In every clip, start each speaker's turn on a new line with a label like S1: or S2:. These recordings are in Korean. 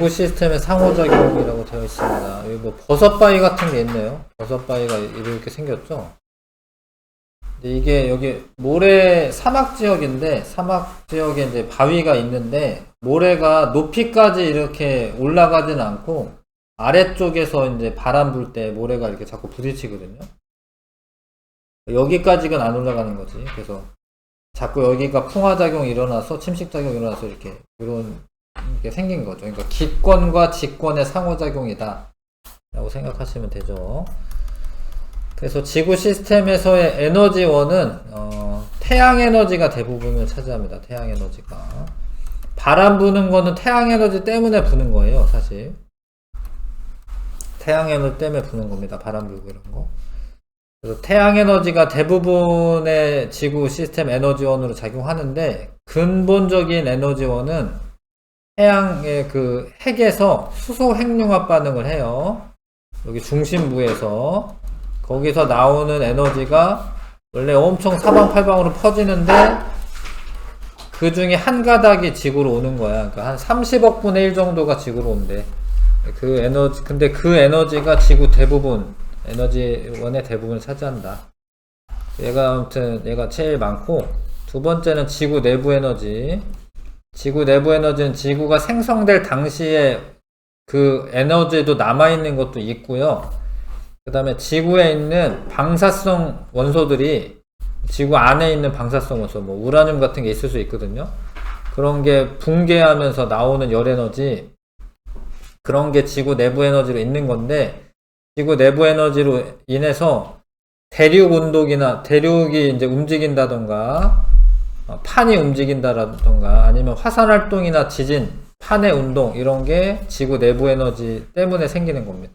S1: 지구 시스템의 상호작용이라고 되어 있습니다. 여기 뭐 버섯바위 같은 게 있네요. 버섯바위가 이렇게 생겼죠. 근데 이게 여기 모래 사막 지역인데, 사막 지역에 이제 바위가 있는데, 모래가 높이까지 이렇게 올라가진 않고, 아래쪽에서 이제 바람 불 때 모래가 이렇게 자꾸 부딪히거든요. 여기까지는 안 올라가는 거지. 그래서 자꾸 여기가 풍화작용이 일어나서, 침식작용이 일어나서 이렇게, 이런 게 생긴 거죠. 그러니까 기권과 직권의 상호작용이다 라고 생각하시면 되죠. 그래서 지구 시스템에서의 에너지원은 태양 에너지가 대부분을 차지합니다. 태양 에너지가. 바람 부는 거는 태양 에너지 때문에 부는 거예요, 사실. 태양 에너지 때문에 부는 겁니다. 바람 불고 이런 거. 그래서 태양 에너지가 대부분의 지구 시스템 에너지원으로 작용하는데, 근본적인 에너지원은 태양의 그 핵에서 수소 핵융합 반응을 해요. 여기 중심부에서. 거기서 나오는 에너지가 원래 엄청 사방팔방으로 퍼지는데, 그 중에 한 가닥이 지구로 오는 거야. 그러니까 한 30억 분의 1 정도가 지구로 온대. 그 에너지, 근데 그 에너지가 지구 대부분, 에너지원의 대부분을 차지한다. 아무튼 얘가 제일 많고, 두 번째는 지구 내부 에너지. 지구 내부 에너지는 지구가 생성될 당시에 그 에너지도 남아있는 것도 있고요. 그 다음에 지구에 있는 방사성 원소들이, 지구 안에 있는 방사성 원소, 뭐 우라늄 같은 게 있을 수 있거든요. 그런 게 붕괴하면서 나오는 열 에너지, 그런 게 지구 내부 에너지로 있는 건데, 지구 내부 에너지로 인해서 대륙 운동이나 대륙이 이제 움직인다던가, 판이 움직인다라던가, 아니면 화산 활동이나 지진, 판의 운동, 이런 게 지구 내부 에너지 때문에 생기는 겁니다.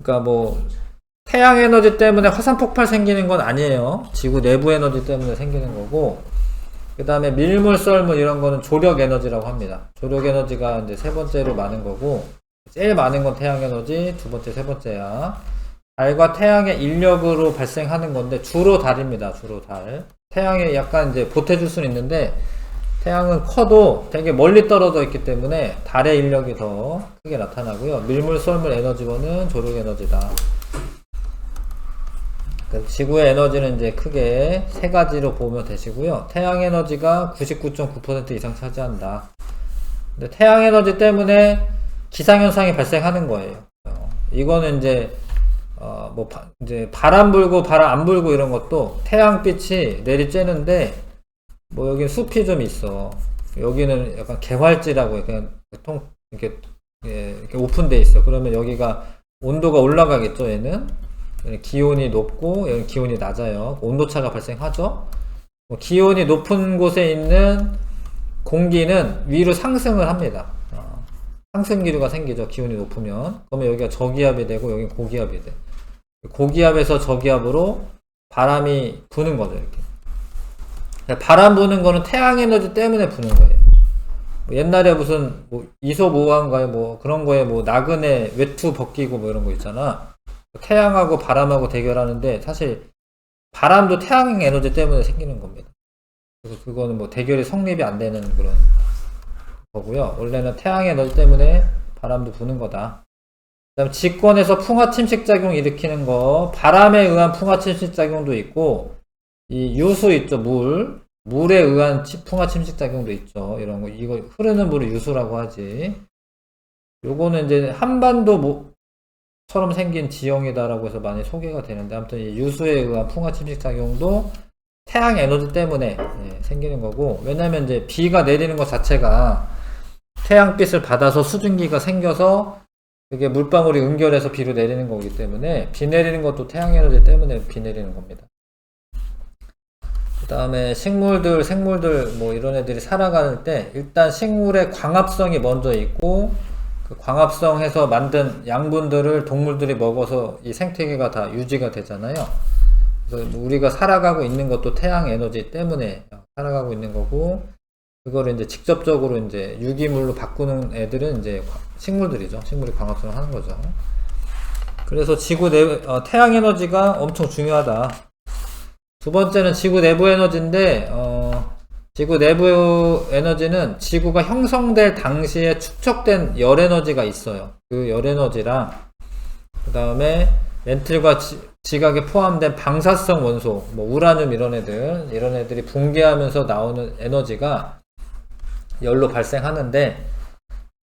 S1: 그러니까 뭐 태양 에너지 때문에 화산 폭발 생기는 건 아니에요. 지구 내부 에너지 때문에 생기는 거고, 그 다음에 밀물, 썰물 이런 거는 조력 에너지라고 합니다. 조력 에너지가 이제 세 번째로 많은 거고, 제일 많은 건 태양 에너지, 두 번째, 세 번째야. 달과 태양의 인력으로 발생하는 건데, 주로 달입니다. 주로 달. 태양에 약간 이제 보태줄 수는 있는데, 태양은 커도 되게 멀리 떨어져 있기 때문에 달의 인력이 더 크게 나타나고요. 밀물, 썰물 에너지원은 조력 에너지다. 지구의 에너지는 이제 크게 세 가지로 보면 되시고요. 태양 에너지가 99.9% 이상 차지한다. 근데 태양 에너지 때문에 기상현상이 발생하는 거예요. 이거는 이제 이제 바람 불고 바람 안 불고 이런 것도 태양빛이 내리쬐는데, 뭐 여기는 숲이 좀 있어. 여기는 약간 개활지라고 그냥 이렇게 오픈돼 있어. 그러면 여기가 온도가 올라가겠죠. 얘는 기온이 높고 여기 기온이 낮아요. 온도차가 발생하죠. 기온이 높은 곳에 있는 공기는 위로 상승을 합니다. 상승 기류가 생기죠. 기온이 높으면. 그러면 여기가 저기압이 되고 여기 고기압이 돼. 고기압에서 저기압으로 바람이 부는 거죠. 이렇게. 바람 부는 거는 태양 에너지 때문에 부는 거예요. 뭐 옛날에 무슨 뭐 이솝오한가요? 뭐 그런 거에 뭐 나그네 외투 벗기고 뭐 이런 거 있잖아. 태양하고 바람하고 대결하는데, 사실 바람도 태양 에너지 때문에 생기는 겁니다. 그래서 그거는 뭐 대결이 성립이 안 되는 그런 거고요. 원래는 태양 에너지 때문에 바람도 부는 거다. 그 다음 직권에서 풍화 침식 작용 일으키는 거, 바람에 의한 풍화 침식 작용도 있고, 이 유수 있죠, 물에 의한 풍화 침식 작용도 있죠. 이런 거, 이거 흐르는 물을 유수라고 하지. 요거는 이제 한반도처럼 생긴 지형이다라고 해서 많이 소개가 되는데, 아무튼 이 유수에 의한 풍화 침식 작용도 태양 에너지 때문에 생기는 거고, 왜냐면 이제 비가 내리는 것 자체가 태양빛을 받아서 수증기가 생겨서 그게 물방울이 응결해서 비로 내리는 거기 때문에, 비 내리는 것도 태양 에너지 때문에 비 내리는 겁니다. 그 다음에 식물들, 생물들 뭐 이런 애들이 살아갈 때 일단 식물의 광합성이 먼저 있고, 그 광합성해서 만든 양분들을 동물들이 먹어서 이 생태계가 다 유지가 되잖아요. 그래서 우리가 살아가고 있는 것도 태양 에너지 때문에 살아가고 있는 거고, 그거를 이제 직접적으로 이제 유기물로 바꾸는 애들은 이제 식물들이죠. 식물이 광합성을 하는 거죠. 그래서 태양 에너지가 엄청 중요하다. 두 번째는 지구 내부 에너지인데, 지구 내부 에너지는 지구가 형성될 당시에 축적된 열 에너지가 있어요. 그 열 에너지랑 그 다음에 멘틀과 지각에 포함된 방사성 원소, 뭐 우라늄 이런 애들이 붕괴하면서 나오는 에너지가 열로 발생하는데,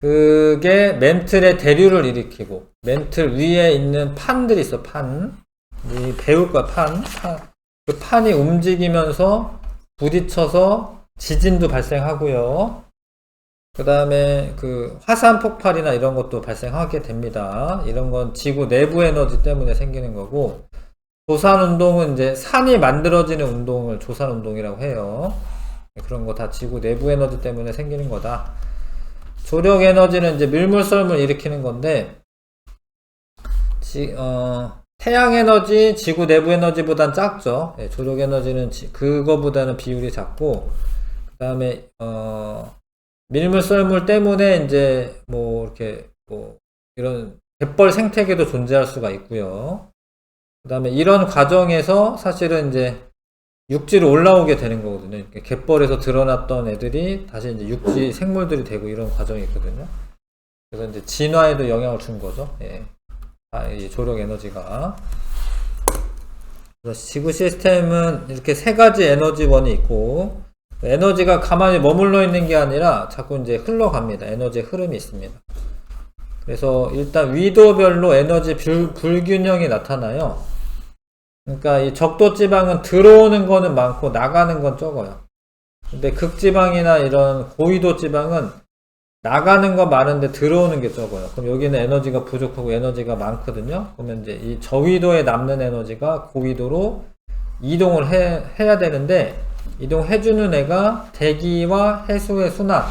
S1: 그게 멘틀의 대류를 일으키고, 멘틀 위에 있는 판들이 있어. 배울 거야. 그 판이 움직이면서 부딪혀서 지진도 발생하고요. 그 다음에 그 화산 폭발이나 이런 것도 발생하게 됩니다. 이런 건 지구 내부 에너지 때문에 생기는 거고, 조산 운동은 이제 산이 만들어지는 운동을 조산 운동이라고 해요. 그런 거 다 지구 내부 에너지 때문에 생기는 거다. 조력 에너지는 이제 밀물썰물 일으키는 건데, 태양 에너지, 지구 내부 에너지보단 작죠. 조력 에너지는 그거보다는 비율이 작고, 그 다음에 밀물썰물 때문에 이제 뭐 이렇게 뭐 이런 갯벌 생태계도 존재할 수가 있고요. 그 다음에 이런 과정에서 사실은 이제 육지로 올라오게 되는 거거든요. 갯벌에서 드러났던 애들이 다시 이제 육지 생물들이 되고 이런 과정이 있거든요. 그래서 이제 진화에도 영향을 준 거죠. 이 조력 에너지가. 그래서 지구 시스템은 이렇게 세 가지 에너지원이 있고, 에너지가 가만히 머물러 있는 게 아니라 자꾸 이제 흘러갑니다. 에너지의 흐름이 있습니다. 그래서 일단 위도별로 에너지 불균형이 나타나요. 그러니까 이 적도지방은 들어오는 거는 많고 나가는 건 적어요. 근데 극지방이나 이런 고위도 지방은 나가는 건 많은데 들어오는 게 적어요. 그럼 여기는 에너지가 부족하고 에너지가 많거든요. 그러면 이제 이 저위도에 남는 에너지가 고위도로 이동을 해야 되는데, 이동해주는 애가 대기와 해수의 순환,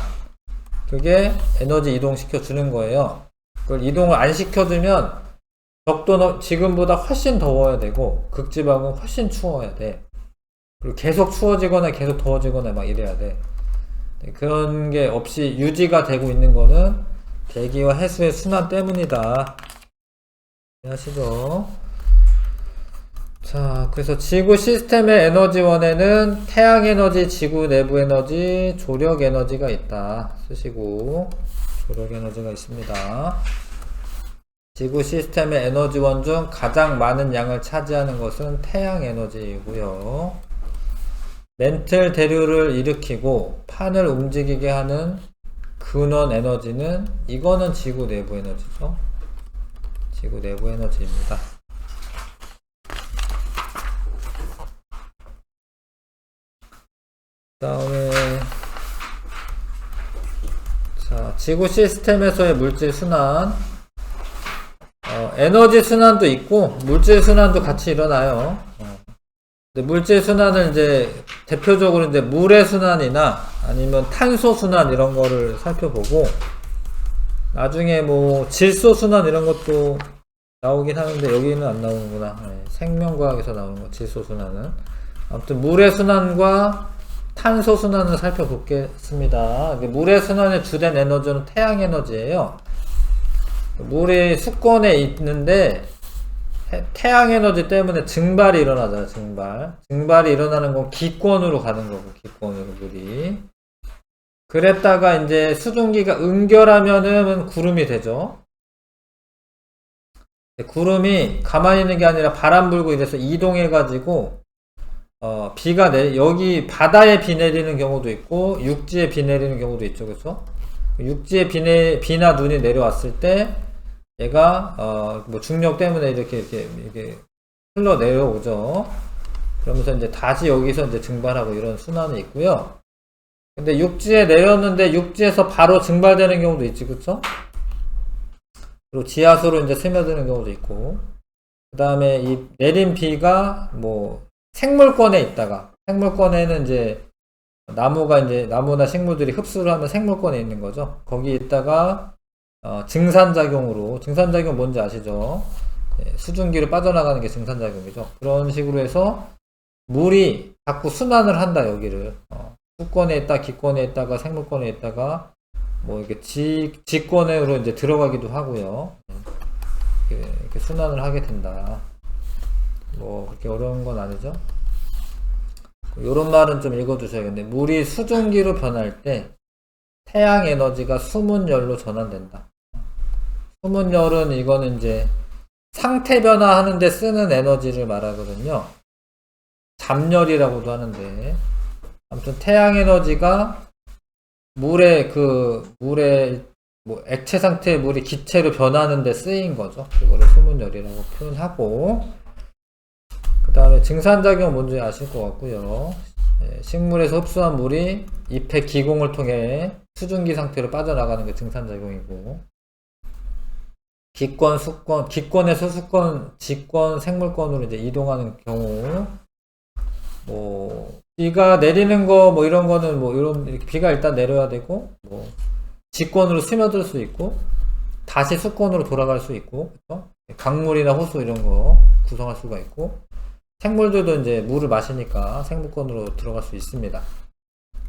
S1: 그게 에너지 이동시켜 주는 거예요. 그걸 이동을 안 시켜주면 적도는 지금보다 훨씬 더워야 되고, 극지방은 훨씬 추워야 돼. 그리고 계속 추워지거나 계속 더워지거나 막 이래야 돼. 그런 게 없이 유지가 되고 있는 거는 대기와 해수의 순환 때문이다. 이해하시죠? 자, 그래서 지구 시스템의 에너지원에는 태양 에너지, 지구 내부 에너지, 조력 에너지가 있다. 쓰시고, 조력 에너지가 있습니다. 지구 시스템의 에너지원 중 가장 많은 양을 차지하는 것은 태양 에너지이고요. 멘틀 대류를 일으키고 판을 움직이게 하는 근원 에너지는, 이거는 지구 내부 에너지죠. 지구 내부 에너지입니다. 그 다음에 자, 지구 시스템에서의 물질 순환, 에너지 순환도 있고 물질 순환도 같이 일어나요. 근데 물질 순환을 이제 대표적으로 이제 물의 순환이나 아니면 탄소 순환 이런 거를 살펴보고, 나중에 뭐 질소 순환 이런 것도 나오긴 하는데 여기는 안 나오는구나. 생명과학에서 나오는 거, 질소 순환은. 아무튼 물의 순환과 탄소 순환을 살펴보겠습니다. 물의 순환의 주된 에너지는 태양 에너지예요. 물이 수권에 있는데 태양 에너지 때문에 증발이 일어나잖아요. 증발이 일어나는 건 기권으로 가는 거고, 기권으로 물이. 그랬다가 이제 수증기가 응결하면은 구름이 되죠. 구름이 가만히 있는 게 아니라 바람 불고 이래서 이동해가지고 비가 여기 바다에 비 내리는 경우도 있고 육지에 비 내리는 경우도 있죠. 그렇죠? 육지에 비나 눈이 내려왔을 때 얘가 뭐 중력 때문에 이렇게 흘러 내려오죠. 그러면서 이제 다시 여기서 이제 증발하고 이런 순환이 있고요. 근데 육지에 내렸는데 육지에서 바로 증발되는 경우도 있지, 그쵸? 그리고 지하수로 이제 스며드는 경우도 있고, 그 다음에 이 내린 비가 뭐 생물권에 있다가, 생물권에는 이제 나무나 식물들이 흡수를 하면 생물권에 있는 거죠. 거기 있다가 증산작용으로, 증산작용 뭔지 아시죠? 수증기로 빠져나가는 게 증산작용이죠. 그런 식으로 해서 물이 자꾸 순환을 한다, 여기를. 수권에 있다, 기권에 있다가, 생물권에 있다가, 뭐 이렇게 지권으로 이제 들어가기도 하고요. 이렇게 순환을 하게 된다. 뭐 그렇게 어려운 건 아니죠. 요런 말은 좀 읽어두셔야겠네. 물이 수증기로 변할 때 태양 에너지가 수문열로 전환된다. 수문열은 이거는 이제 상태 변화하는데 쓰는 에너지를 말하거든요. 잡열이라고도 하는데, 아무튼 태양 에너지가 물의 뭐 액체 상태의 물이 기체로 변하는데 쓰인 거죠. 그거를 수문열이라고 표현하고, 그 다음에 증산작용 뭔지 아실 것 같고요. 식물에서 흡수한 물이 잎의 기공을 통해 수증기 상태로 빠져나가는 게 증산작용이고, 기권, 수권, 기권에서 수권, 지권, 생물권으로 이제 이동하는 경우, 뭐 비가 내리는 거 뭐 이런 거는 뭐 이런 이렇게 비가 일단 내려야 되고, 뭐 지권으로 스며들 수 있고, 다시 수권으로 돌아갈 수 있고, 그렇죠? 강물이나 호수 이런 거 구성할 수가 있고, 생물들도 이제 물을 마시니까 생물권으로 들어갈 수 있습니다.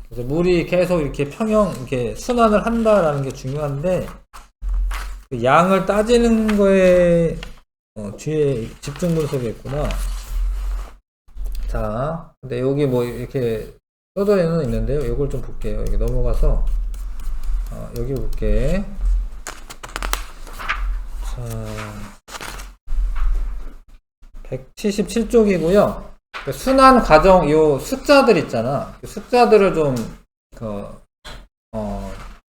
S1: 그래서 물이 계속 이렇게 이렇게 순환을 한다라는 게 중요한데, 그 양을 따지는 거에 뒤에 집중 분석이 있구나. 자, 근데 여기 뭐 이렇게 써져 있는데요. 이걸 좀 볼게요. 여기 넘어가서 여기 볼게. 자, 177쪽이고요. 순환 과정 요 숫자들 있잖아. 그 숫자들을 좀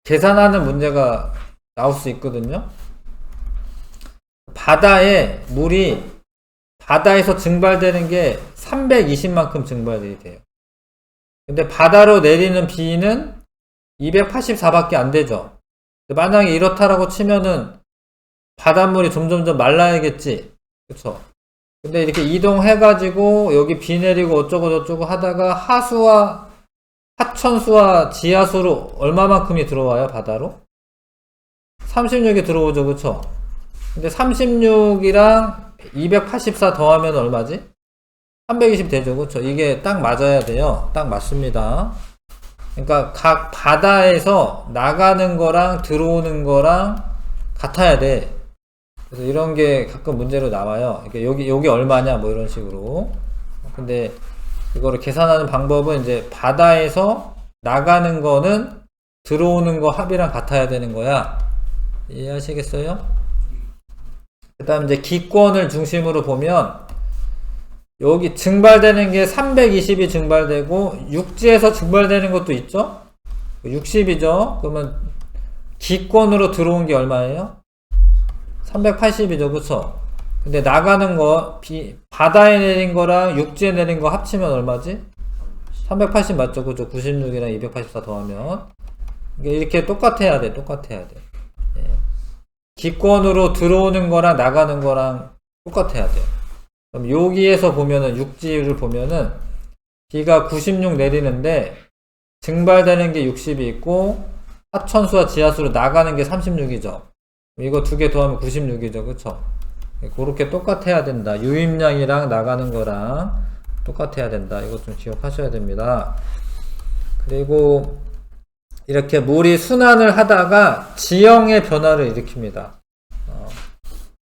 S1: 계산하는 문제가 나올 수 있거든요. 바다에 물이 바다에서 증발되는 게 320만큼 증발이 돼요. 근데 바다로 내리는 비는 284밖에 안 되죠. 만약에 이렇다라고 치면은 바닷물이 점점점 말라야겠지. 그쵸? 근데 이렇게 이동해가지고 여기 비 내리고 어쩌고 저쩌고 하다가 하천수와 지하수로 얼마만큼이 들어와요, 바다로? 36이 들어오죠, 그쵸? 근데 36이랑 284 더하면 얼마지? 320 되죠, 그쵸? 이게 딱 맞아야 돼요. 딱 맞습니다. 그러니까 각 바다에서 나가는 거랑 들어오는 거랑 같아야 돼. 그래서 이런 게 가끔 문제로 나와요. 그러니까 여기 얼마냐, 뭐 이런 식으로. 근데 이거를 계산하는 방법은 이제 바다에서 나가는 거는 들어오는 거 합이랑 같아야 되는 거야. 이해하시겠어요? 그 다음 이제 기권을 중심으로 보면 여기 증발되는 게 320이 증발되고 육지에서 증발되는 것도 있죠? 60이죠? 그러면 기권으로 들어온 게 얼마예요? 380이죠, 그쵸? 근데 나가는 거, 바다에 내린 거랑 육지에 내린 거 합치면 얼마지? 380 맞죠? 그죠? 96이랑 284 더하면. 이렇게 똑같아야 돼, 똑같아야 돼. 예. 기권으로 들어오는 거랑 나가는 거랑 똑같아야 돼. 그럼 여기에서 보면은, 육지를 보면은, 비가 96 내리는데, 증발되는 게 60이 있고, 하천수와 지하수로 나가는 게 36이죠. 이거 두 개 더하면 96이죠. 그쵸? 그렇게 똑같아야 된다. 유입량이랑 나가는 거랑 똑같아야 된다. 이거 좀 기억하셔야 됩니다. 그리고 이렇게 물이 순환을 하다가 지형의 변화를 일으킵니다.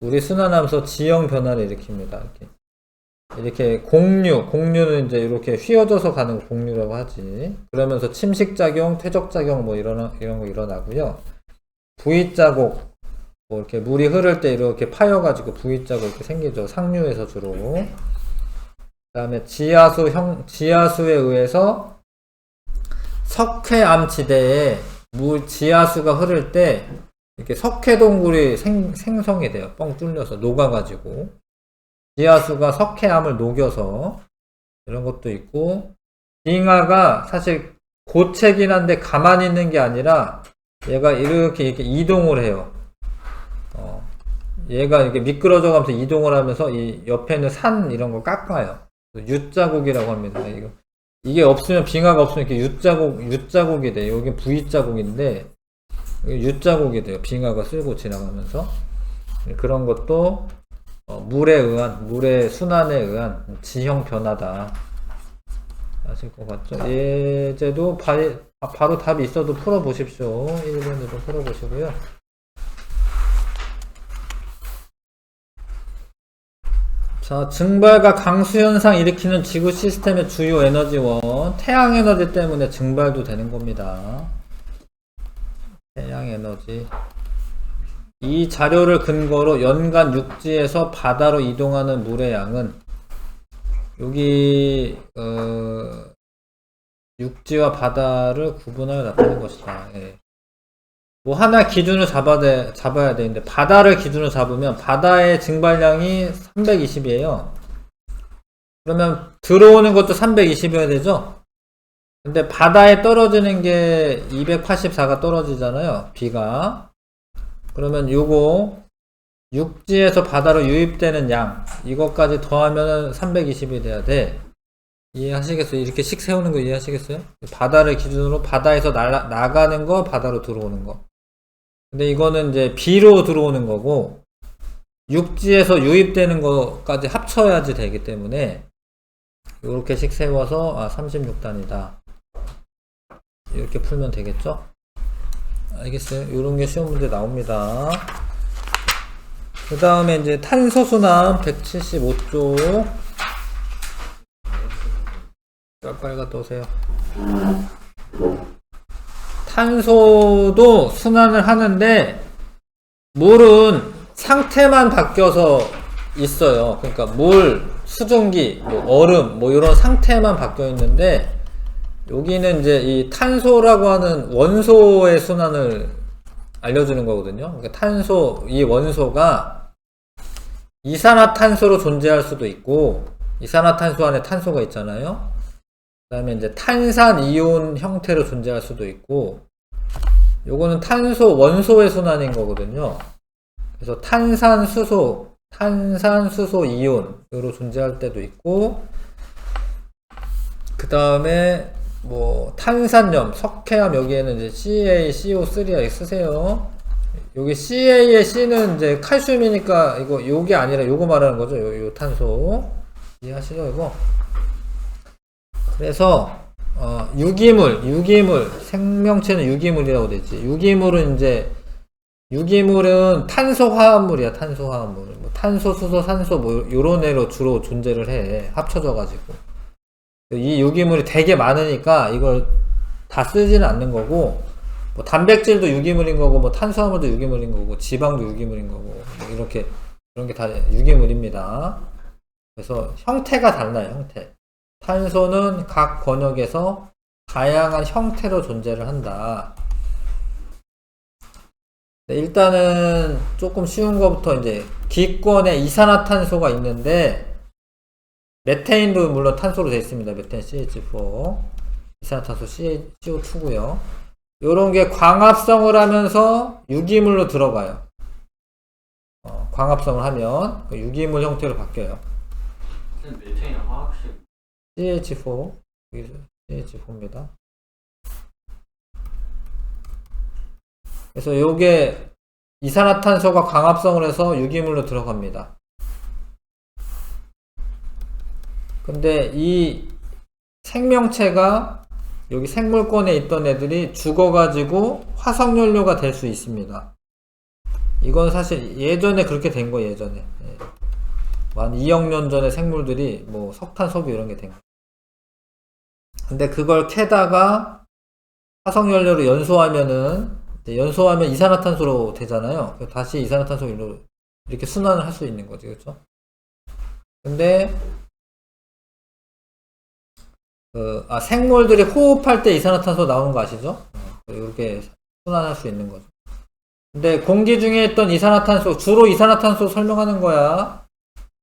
S1: 물이 순환하면서 지형 변화를 일으킵니다. 이렇게 공류는 이제 이렇게 휘어져서 가는 거 공류라고 하지. 그러면서 침식작용, 퇴적작용 뭐 이런 거 일어나고요. V자국, 뭐 이렇게 물이 흐를 때 이렇게 파여가지고 V자국 이렇게 생기죠. 상류에서 주로. 그 다음에 지하수에 의해서 석회암지대에 지하수가 흐를 때 이렇게 석회동굴이 생성이 돼요. 뻥 뚫려서 녹아가지고 지하수가 석회암을 녹여서 이런 것도 있고, 빙하가 사실 고체긴 한데 가만히 있는 게 아니라 얘가 이렇게 이동을 해요. 얘가 이렇게 미끄러져 가면서 이동을 하면서 이 옆에 있는 산 이런 걸 깎아요. U자국이라고 합니다. 이게 없으면, 빙하가 없으면 이렇게 U자국이 돼요. 여기 V자국인데 U자국이 돼요. 빙하가 쓸고 지나가면서. 그런 것도 물의 순환에 의한 지형 변화다. 아실 것 같죠? 예제도 바로 답이 있어도 풀어보십시오. 1번으로 풀어보시고요. 자, 증발과 강수 현상 일으키는 지구 시스템의 주요 에너지원, 태양 에너지 때문에 증발도 되는 겁니다. 태양 에너지. 이 자료를 근거로 연간 육지에서 바다로 이동하는 물의 양은 여기 육지와 바다를 구분하여 나타낸 것이다. 예. 뭐 하나 기준을 잡아야 되는데 바다를 기준으로 잡으면 바다의 증발량이 320이에요. 그러면 들어오는 것도 320이어야 되죠? 근데 바다에 떨어지는 게 284가 떨어지잖아요. 비가. 그러면 요거 육지에서 바다로 유입되는 양 이것까지 더하면 320이 돼야 돼. 이해하시겠어요? 이렇게 식 세우는 거 이해하시겠어요? 바다를 기준으로 바다에서 나가는 거, 바다로 들어오는 거. 근데 이거는 이제 비로 들어오는 거고 육지에서 유입되는 거까지 합쳐야지 되기 때문에 이렇게 식 세워서 36단이다. 이렇게 풀면 되겠죠? 알겠어요? 이런 게 시험 문제 나옵니다. 그 다음에 이제 탄소순환 175쪽. 빨리 갔다 오세요. 탄소도 순환을 하는데 물은 상태만 바뀌어서 있어요. 그러니까 물, 수증기, 뭐 얼음, 뭐 이런 상태만 바뀌어 있는데 여기는 이제 이 탄소라고 하는 원소의 순환을 알려주는 거거든요. 그러니까 탄소, 이 원소가 이산화탄소로 존재할 수도 있고 이산화탄소 안에 탄소가 있잖아요. 그 다음에 이제 탄산이온 형태로 존재할 수도 있고 요거는 탄소 원소의 순환인 거거든요. 그래서 탄산수소 이온으로 존재할 때도 있고 그 다음에 뭐 탄산염, 석회암 여기에는 이제 CaCO3 쓰세요. 여기 CA의 C는 이제 칼슘이니까 이거 요게 아니라 요거 말하는 거죠. 요 탄소 이해하시죠 이거? 그래서 유기물 생명체는 유기물이라고 되지. 유기물은 탄소화합물이야. 탄소화합물. 뭐 탄소, 수소, 산소 뭐 요런 애로 주로 존재를 해. 합쳐져 가지고. 이 유기물이 되게 많으니까 이걸 다 쓰지는 않는 거고 뭐 단백질도 유기물인 거고 뭐 탄수화물도 유기물인 거고 지방도 유기물인 거고 뭐 이렇게 그런 게 다 유기물입니다. 그래서 형태가 달라요. 형태. 탄소는 각 권역에서 다양한 형태로 존재를 한다. 네, 일단은 조금 쉬운 거부터 이제 기권에 이산화탄소가 있는데 메테인도 물론 탄소로 되어 있습니다. 메테인 CH4 이산화탄소 CO2고요. 요런 게 광합성을 하면서 유기물로 들어가요. 광합성을 하면 유기물 형태로 바뀌어요.
S2: 메테인 화학식
S1: CH4 CH4입니다. 그래서 요게 이산화탄소가 광합성을 해서 유기물로 들어갑니다. 근데 이 생명체가 여기 생물권에 있던 애들이 죽어가지고 화석연료가 될 수 있습니다. 이건 사실 예전에 그렇게 된 거예요. 예전에 한 2억 년 전에 생물들이 뭐 석탄, 석유 이런 게 된 거예요. 근데 그걸 캐다가 화석연료로 연소하면 이산화탄소로 되잖아요. 다시 이산화탄소로 이렇게 순환을 할 수 있는 거지. 그렇죠? 근데 생물들이 호흡할 때 이산화탄소 나오는 거 아시죠? 이렇게 순환할 수 있는 거죠. 근데 공기 중에 있던 이산화탄소, 주로 이산화탄소 설명하는 거야.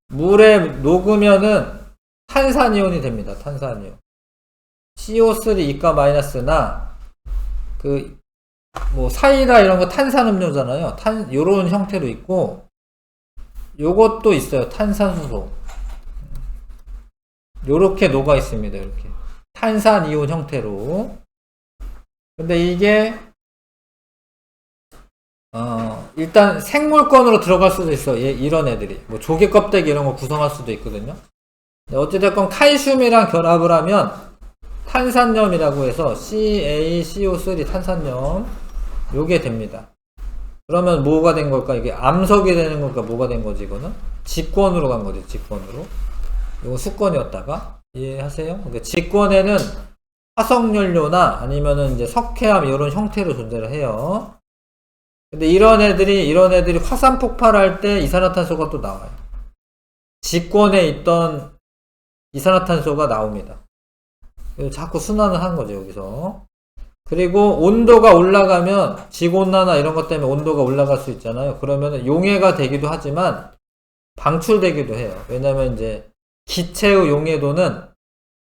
S1: 물에 녹으면은 탄산이온이 됩니다. 탄산이온. CO3 이가 마이너스나 뭐 사이다 이런 거 탄산음료잖아요. 요런 형태로 있고 요것도 있어요. 탄산수소. 요렇게 녹아 있습니다. 이렇게 탄산이온 형태로. 근데 이게 일단 생물권으로 들어갈 수도 있어. 이런 애들이 뭐 조개 껍데기 이런 거 구성할 수도 있거든요. 어찌됐건 칼슘이랑 결합을 하면 탄산염이라고 해서 CaCO3 탄산염 요게 됩니다. 그러면 뭐가 된 걸까? 이게 암석이 되는 걸까? 뭐가 된 거지, 이거는? 직권으로 간 거지, 직권으로. 이거 수권이었다가. 이해하세요? 그러니까 직권에는 화석연료나 아니면은 이제 석회암 이런 형태로 존재를 해요. 근데 이런 애들이 화산 폭발할 때 이산화탄소가 또 나와요. 직권에 있던 이산화탄소가 나옵니다. 그래서 자꾸 순환을 하는 거죠, 여기서. 그리고 온도가 올라가면 직온난화 이런 것 때문에 온도가 올라갈 수 있잖아요. 그러면 용해가 되기도 하지만 방출되기도 해요. 왜냐면 이제 기체의 용해도는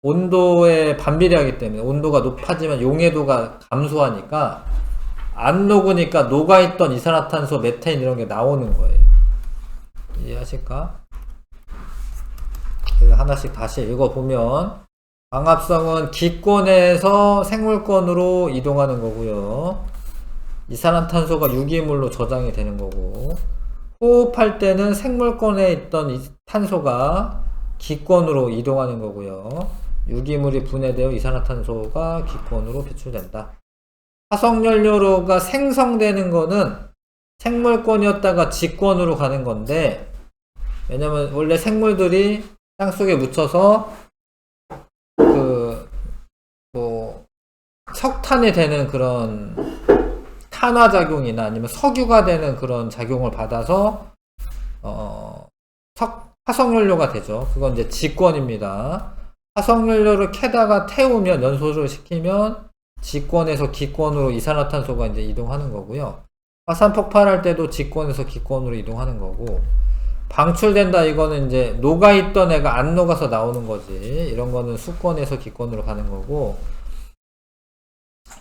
S1: 온도에 반비례하기 때문에 온도가 높아지면 용해도가 감소하니까 안 녹으니까 녹아있던 이산화탄소, 메테인 이런 게 나오는 거예요. 이해하실까? 그래서 하나씩 다시 읽어보면 광합성은 기권에서 생물권으로 이동하는 거고요. 이산화탄소가 유기물로 저장이 되는 거고, 호흡할 때는 생물권에 있던 이 탄소가 기권으로 이동하는 거고요. 유기물이 분해되어 이산화탄소가 기권으로 배출된다. 화석연료가 생성되는 거는 생물권이었다가 직권으로 가는 건데, 왜냐면 원래 생물들이 땅속에 묻혀서 석탄이 되는 그런 탄화작용이나 아니면 석유가 되는 그런 작용을 받아서 화석연료가 되죠. 그건 이제 직권입니다. 화석연료를 캐다가 태우면, 연소를 시키면 직권에서 기권으로 이산화탄소가 이제 이동하는 거고요. 화산 폭발할 때도 직권에서 기권으로 이동하는 거고, 방출된다 이거는 이제 녹아있던 애가 안 녹아서 나오는 거지. 이런 거는 수권에서 기권으로 가는 거고,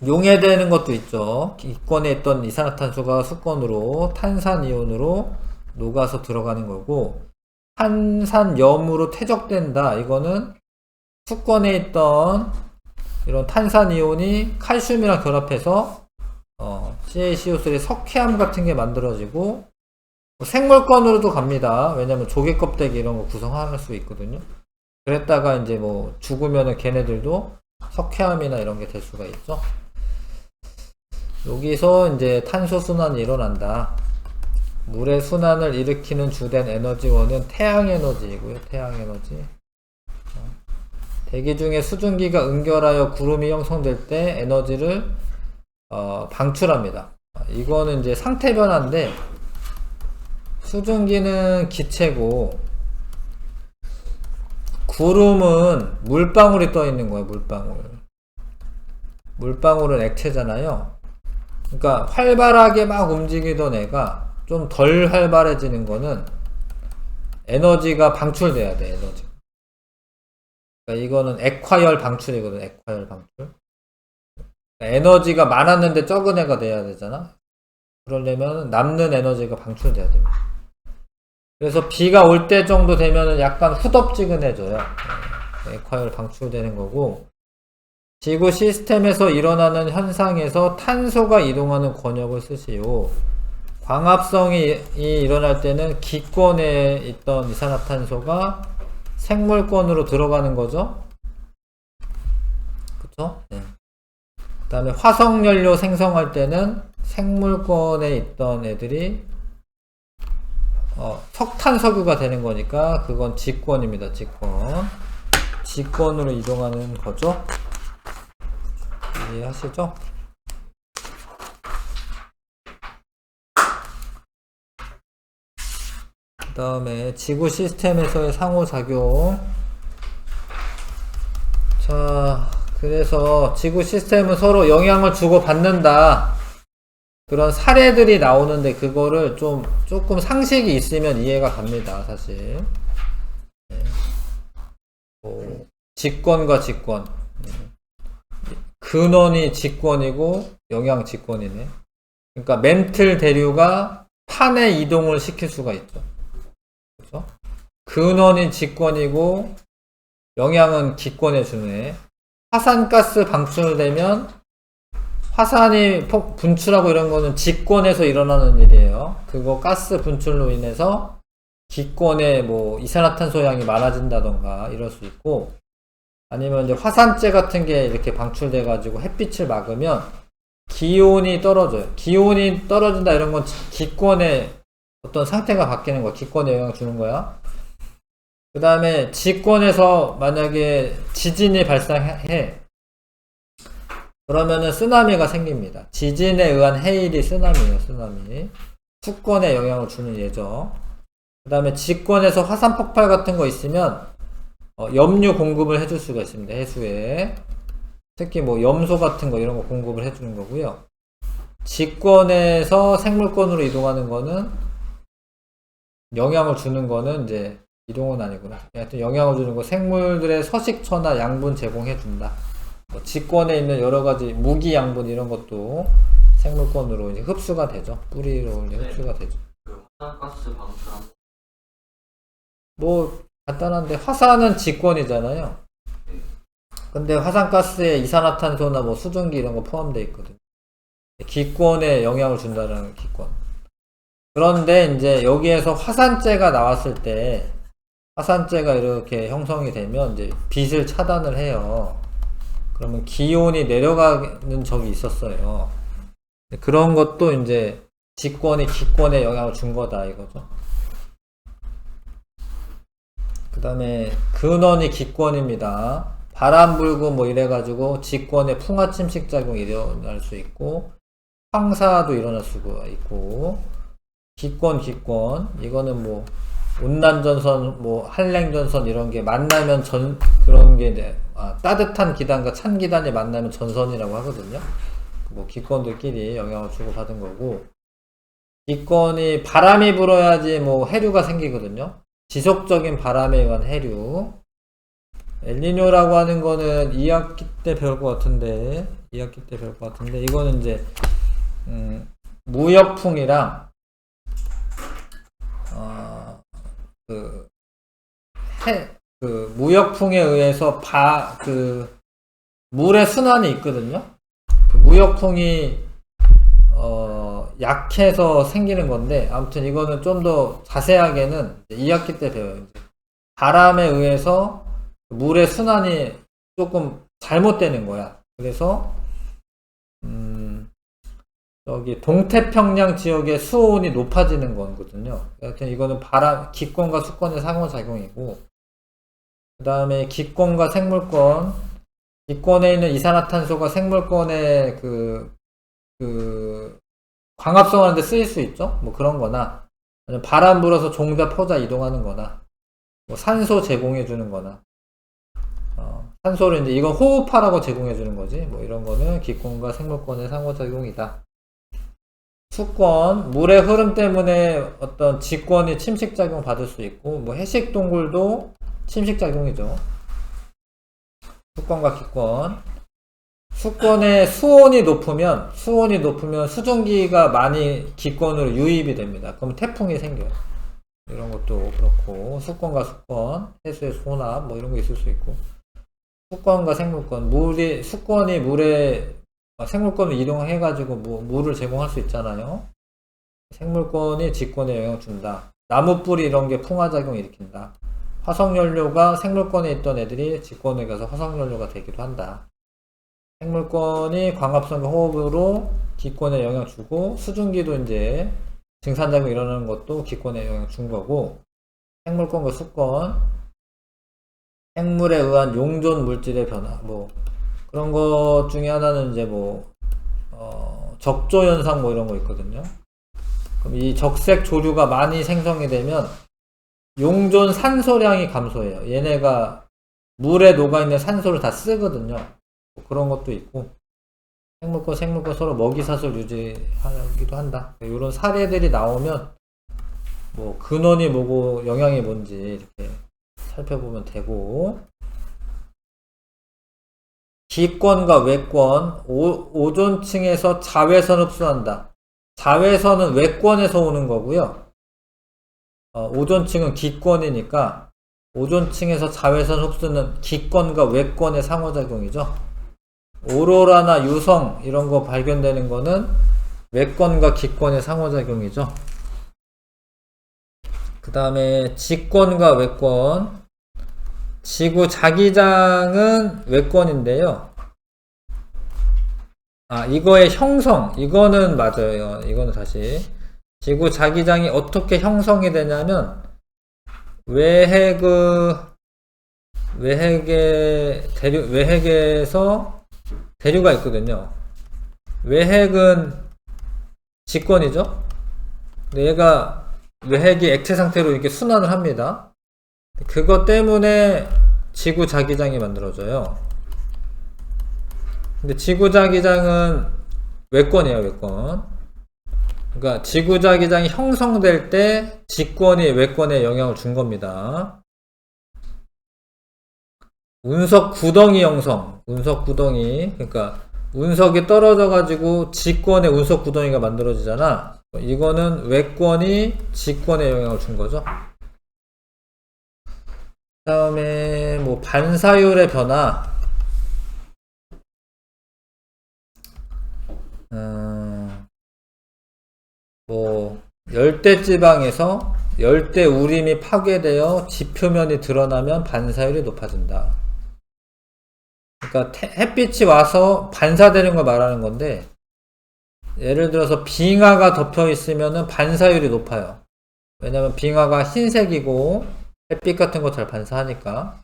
S1: 용해되는 것도 있죠. 기권에 있던 이산화탄소가 수권으로 탄산이온으로 녹아서 들어가는 거고, 탄산염으로 퇴적된다 이거는 수권에 있던 이런 탄산이온이 칼슘이랑 결합해서 CaCO3 석회암 같은 게 만들어지고, 생물권으로도 갑니다. 왜냐면 조개 껍데기 이런 거 구성할 수 있거든요. 그랬다가 이제 뭐 죽으면은 걔네들도 석회암이나 이런 게 될 수가 있죠. 여기서 이제 탄소 순환이 일어난다. 물의 순환을 일으키는 주된 에너지원은 태양 에너지이고요. 태양 에너지. 대기 중에 수증기가 응결하여 구름이 형성될 때 에너지를 방출합니다. 이거는 이제 상태 변화인데, 수증기는 기체고 구름은 물방울이 떠 있는 거예요. 물방울은 액체잖아요. 그러니까 활발하게 막 움직이던 애가 좀 덜 활발해지는 거는 에너지가 방출돼야 돼. 그러니까 이거는 액화열 방출이거든. 액화열 방출. 그러니까 에너지가 많았는데 적은 애가 돼야 되잖아. 그러려면 남는 에너지가 방출돼야 됩니다. 그래서 비가 올 때 정도 되면은 약간 후덥지근해져요. 액화열 방출되는 거고, 지구 시스템에서 일어나는 현상에서 탄소가 이동하는 권역을 쓰시오. 광합성이 일어날 때는 기권에 있던 이산화탄소가 생물권으로 들어가는 거죠. 그쵸? 네. 그 다음에 화석연료 생성할 때는 생물권에 있던 애들이 석탄, 석유가 되는 거니까 그건 직권입니다. 직권으로 이동하는 거죠. 이해하시죠? 그 다음에 지구 시스템에서의 상호작용. 자, 그래서 지구 시스템은 서로 영향을 주고 받는다. 그런 사례들이 나오는데 그거를 조금 상식이 있으면 이해가 갑니다. 사실. 네. 직권과 직권. 근원이 직권이고 영향 직권이네. 그러니까 멘틀 대류가 판의 이동을 시킬 수가 있죠. 그렇죠? 근원이 직권이고 영향은 기권해 주네. 화산가스 방출되면 화산이 분출하고 이런 거는 직권에서 일어나는 일이에요. 그거 가스 분출로 인해서 기권에 뭐 이산화탄소 양이 많아진다던가 이럴 수 있고, 아니면 이제 화산재 같은 게 이렇게 방출돼 가지고 햇빛을 막으면 기온이 떨어져요. 기온이 떨어진다 이런 건 기권의 어떤 상태가 바뀌는 거야. 기권에 영향을 주는 거야. 그 다음에 지권에서 만약에 지진이 발생해. 그러면은 쓰나미가 생깁니다. 지진에 의한 해일이 쓰나미예요. 쓰나미. 수권에 영향을 주는 예죠. 그 다음에 지권에서 화산 폭발 같은 거 있으면 염류 공급을 해줄 수가 있습니다. 해수에. 특히 뭐 염소 같은 거 이런 거 공급을 해주는 거고요. 지권에서 생물권으로 이동하는 거는 영향을 주는 거는 이제 이동은 아니구나. 하여튼 영향을 주는 거 생물들의 서식처나 양분 제공해 준다. 뭐 지권에 있는 여러 가지 무기 양분 이런 것도 생물권으로 이제 흡수가 되죠. 뿌리로 이제 흡수가 되죠.
S2: 그 화산가스 방출한
S1: 뭐 간단한데 화산은 지권이잖아요. 근데 화산가스에 이산화탄소나 뭐 수증기 이런 거 포함되어 있거든요. 기권에 영향을 준다는 기권. 그런데 이제 여기에서 화산재가 나왔을 때 화산재가 이렇게 형성이 되면 이제 빛을 차단을 해요. 그러면 기온이 내려가는 적이 있었어요. 그런 것도 이제 지권이 기권에 영향을 준 거다 이거죠. 그 다음에 근원이 기권입니다. 바람 불고 뭐 이래가지고 지권에 풍화 침식 작용이 일어날 수 있고 황사도 일어날 수가 있고 기권 이거는 뭐 온난전선 뭐 한랭전선 이런 게 만나면 그런 게 이제 따뜻한 기단과 찬 기단이 만나면 전선이라고 하거든요. 뭐 기권들끼리 영향을 주고 받은 거고 기권이 바람이 불어야지 뭐 해류가 생기거든요. 지속적인 바람에 의한 해류. 엘니뇨라고 하는 거는 2학기 때 배울 것 같은데 이거는 이제 무역풍이랑 무역풍에 의해서 물의 순환이 있거든요. 그 무역풍이 약해서 생기는 건데 아무튼 이거는 좀 더 자세하게는 2학기 때 배워요. 바람에 의해서 물의 순환이 조금 잘못되는 거야. 그래서 여기 동태평양 지역의 수온이 높아지는 거거든요. 하여튼 이거는 기권과 수권의 상호작용이고 그 다음에 기권과 생물권 기권에 있는 이산화탄소가 생물권의 광합성 하는데 쓰일 수 있죠. 뭐 그런 거나 바람 불어서 종자 포자 이동하는 거나 뭐 산소 제공해 주는 거나 산소를 이제 이건 호흡하라고 제공해 주는 거지. 뭐 이런 거는 기권과 생물권의 상호작용이다. 수권, 물의 흐름 때문에 어떤 지권이 침식작용 받을 수 있고, 뭐 해식동굴도 침식작용이죠. 수권과 기권. 수권의 수온이 높으면 수증기가 많이 기권으로 유입이 됩니다. 그럼 태풍이 생겨요. 이런 것도 그렇고, 수권과 수권, 해수의 소납, 뭐 이런 거 있을 수 있고, 수권과 생물권, 수권이 생물권을 이동해가지고 물을 제공할 수 있잖아요. 생물권이 지권에 영향을 준다. 나무 뿌리 이런 게 풍화작용 일으킨다. 화석연료가 생물권에 있던 애들이 지권에 가서 화석연료가 되기도 한다. 생물권이 광합성과 호흡으로 기권에 영향을 주고 수증기도 이제 증산작용 일어나는 것도 기권에 영향을 준 거고 생물권과 수권 생물에 의한 용존 물질의 변화 뭐 그런 것 중에 하나는 이제 적조 현상 뭐 이런 거 있거든요. 그럼 이 적색 조류가 많이 생성이 되면 용존 산소량이 감소해요. 얘네가 물에 녹아있는 산소를 다 쓰거든요. 뭐 그런 것도 있고 생물권 서로 먹이사슬 유지하기도 한다. 이런 사례들이 나오면 뭐 근원이 뭐고 영향이 뭔지 이렇게 살펴보면 되고 기권과 외권, 오존층에서 자외선 흡수한다. 자외선은 외권에서 오는 거고요. 오존층은 기권이니까 오존층에서 자외선 흡수는 기권과 외권의 상호작용이죠. 오로라나 유성 이런 거 발견되는 거는 외권과 기권의 상호작용이죠. 그 다음에 지권과 외권 지구 자기장은 외권인데요. 이거의 형성, 이거는 맞아요. 이거는 다시. 지구 자기장이 어떻게 형성이 되냐면, 외핵에서 대류가 있거든요. 외핵은 직권이죠? 근데 얘가 외핵이 액체 상태로 이렇게 순환을 합니다. 그것 때문에 지구 자기장이 만들어져요. 근데 지구 자기장은 외권이에요, 외권. 그러니까 지구 자기장이 형성될 때 직권이 외권에 영향을 준 겁니다. 운석 구덩이 형성, 운석 구덩이. 그러니까 운석이 떨어져 가지고 직권에 운석 구덩이가 만들어지잖아. 이거는 외권이 직권에 영향을 준 거죠. 다음에 뭐 반사율의 변화. 뭐 열대지방에서 열대우림이 파괴되어 지표면이 드러나면 반사율이 높아진다. 그러니까 햇빛이 와서 반사되는 걸 말하는 건데, 예를 들어서 빙하가 덮여 있으면 반사율이 높아요. 왜냐면 빙하가 흰색이고 햇빛 같은 거 잘 반사하니까.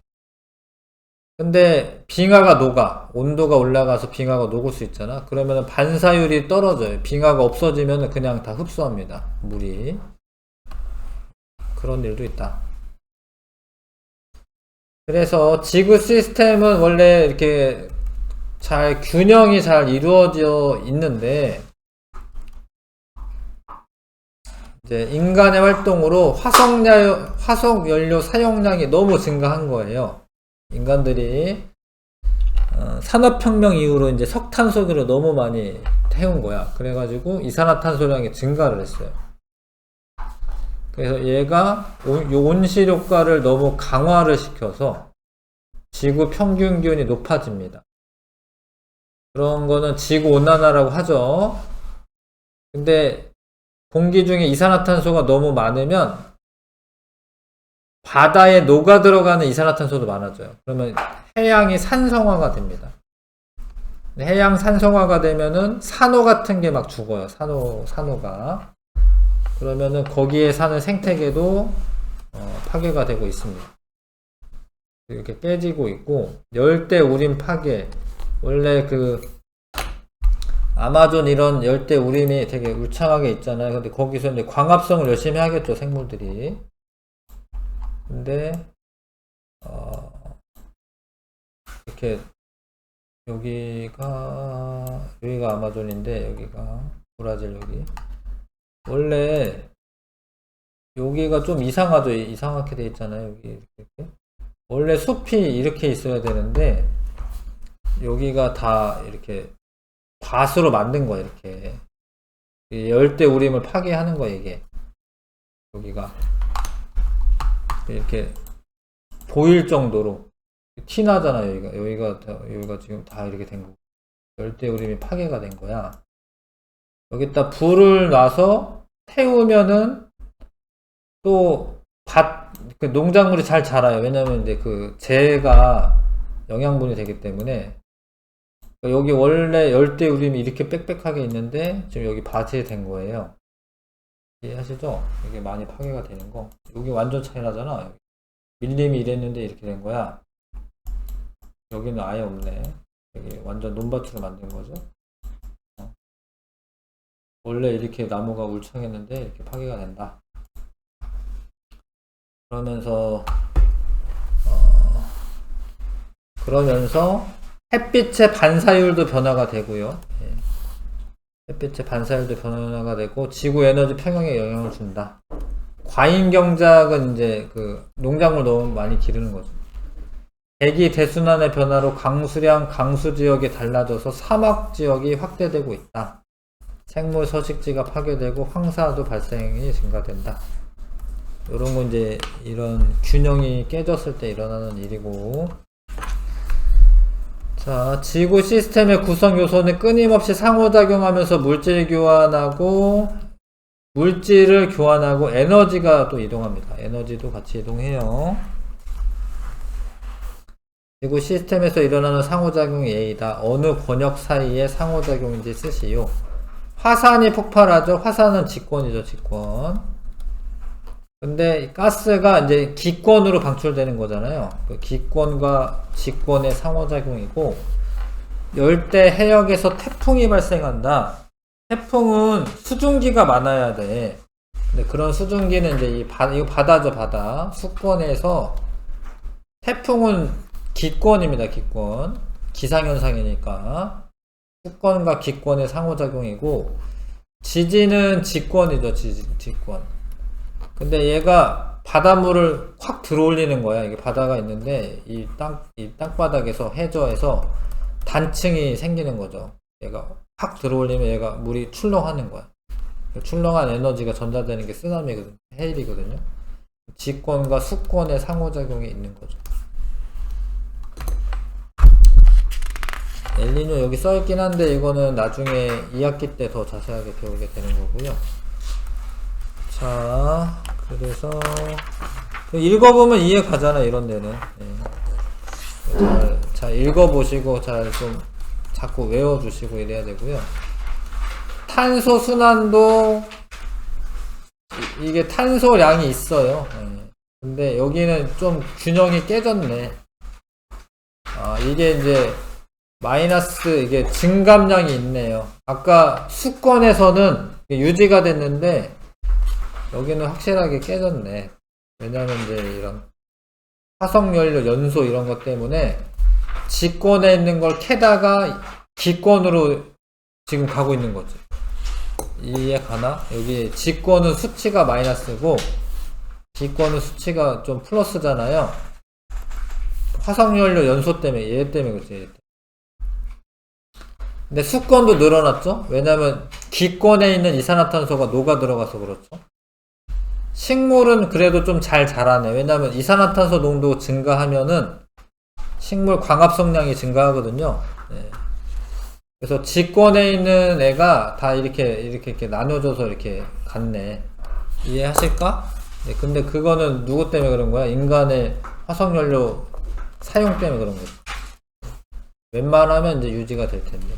S1: 근데 빙하가 녹아, 온도가 올라가서 빙하가 녹을 수 있잖아. 그러면 반사율이 떨어져요. 빙하가 없어지면 그냥 다 흡수합니다, 물이. 그런 일도 있다. 그래서 지구 시스템은 원래 이렇게 균형이 잘 이루어져 있는데, 이제 인간의 활동으로 화석연료 사용량이 너무 증가한 거예요. 인간들이 산업혁명 이후로 이제 석탄소를 너무 많이 태운 거야. 그래가지고 이산화탄소량이 증가를 했어요. 그래서 얘가 온실효과를 너무 강화를 시켜서 지구 평균 기온이 높아집니다. 그런 거는 지구온난화라고 하죠. 근데 공기 중에 이산화탄소가 너무 많으면 바다에 녹아 들어가는 이산화탄소도 많아져요. 그러면 해양이 산성화가 됩니다. 해양 산성화가 되면은 산호 같은 게 막 죽어요. 산호가. 그러면은 거기에 사는 생태계도 파괴가 되고 있습니다. 이렇게 깨지고 있고, 열대우림 파괴. 원래 아마존 이런 열대우림이 되게 울창하게 있잖아요. 근데 거기서 이제 광합성을 열심히 하겠죠, 생물들이. 근데 이렇게 여기가 아마존인데, 여기가 브라질. 여기 원래 여기가 좀 이상하죠. 이상하게 돼 있잖아요. 여기 이렇게 원래 숲이 이렇게 있어야 되는데 여기가 다 이렇게 밭으로 만든 거예요. 이렇게 열대우림을 파괴하는 거예요. 이게 여기가 이렇게 보일 정도로 티나잖아요. 여기가 지금 다 이렇게 된 거고, 열대우림이 파괴가 된 거야. 여기다 불을 놔서 태우면은 또 농작물이 잘 자라요. 왜냐면 이제 재가 영양분이 되기 때문에. 여기 원래 열대우림이 이렇게 빽빽하게 있는데 지금 여기 밭이 된 거예요. 이해하시죠? 이게 많이 파괴가 되는 거. 여기 완전 차이 나잖아. 밀림이 이랬는데 이렇게 된 거야. 여기는 아예 없네. 여기 완전 논밭으로 만든 거죠. 원래 이렇게 나무가 울창했는데 이렇게 파괴가 된다. 그러면서 햇빛의 반사율도 변화가 되고요. 햇빛의 반사율도 변화가 되고 지구 에너지 평형에 영향을 준다. 과잉 경작은 이제 농작물 너무 많이 기르는 거죠. 대기 대순환의 변화로 강수량, 강수 지역이 달라져서 사막 지역이 확대되고 있다. 생물 서식지가 파괴되고 황사도 발생이 증가된다. 이런 건 이제 이런 균형이 깨졌을 때 일어나는 일이고, 자, 지구 시스템의 구성 요소는 끊임없이 상호작용하면서 물질을 교환하고 에너지가 또 이동합니다. 에너지도 같이 이동해요. 지구 시스템에서 일어나는 상호작용이 A다. 어느 권역 사이의 상호작용인지 쓰시오. 화산이 폭발하죠. 화산은 직권이죠, 직권. 근데 가스가 이제 기권으로 방출되는 거잖아요. 그 기권과 직권의 상호작용이고, 열대 해역에서 태풍이 발생한다. 태풍은 수증기가 많아야 돼. 근데 그런 수증기는 이제 이거 바다죠, 바다. 수권에서 태풍은 기권입니다, 기권. 기상현상이니까. 수권과 기권의 상호작용이고, 지진은 직권이죠, 직권. 근데 얘가 바닷물을 확 들어올리는 거야. 이게 바다가 있는데, 이 땅바닥에서, 해저에서 단층이 생기는 거죠. 얘가 확 들어올리면 얘가 물이 출렁하는 거야. 출렁한 에너지가 전달되는 게 쓰나미거든요. 해일이거든요. 직권과 수권의 상호작용이 있는 거죠. 엘니뇨 여기 써있긴 한데 이거는 나중에 2학기 때 더 자세하게 배우게 되는 거고요. 자, 그래서 읽어보면 이해 가잖아, 이런 데는. 잘 읽어보시고 잘 좀 자꾸 외워주시고 이래야 되고요. 탄소 순환도 이게 탄소량이 있어요. 근데 여기는 좀 균형이 깨졌네. 이게 이제 마이너스, 이게 증감량이 있네요. 아까 수권에서는 유지가 됐는데 여기는 확실하게 깨졌네. 왜냐면 이제 이런 화석연료 연소 이런 것 때문에 직권에 있는 걸 캐다가 기권으로 지금 가고 있는 거죠. 이해 가나? 여기 직권은 수치가 마이너스고 기권은 수치가 좀 플러스잖아요. 화석연료 연소 때문에, 얘 때문에 그렇지. 근데 수권도 늘어났죠? 왜냐면 기권에 있는 이산화탄소가 녹아 들어가서 그렇죠. 식물은 그래도 좀 잘 자라네. 왜냐면 이산화탄소 농도 증가하면은 식물 광합성량이 증가하거든요. 그래서 직권에 있는 애가 다 이렇게 나눠져서 이렇게 갔네. 이해하실까? 근데 그거는 누구 때문에 그런 거야? 인간의 화석연료 사용 때문에 그런 거지. 웬만하면 이제 유지가 될 텐데.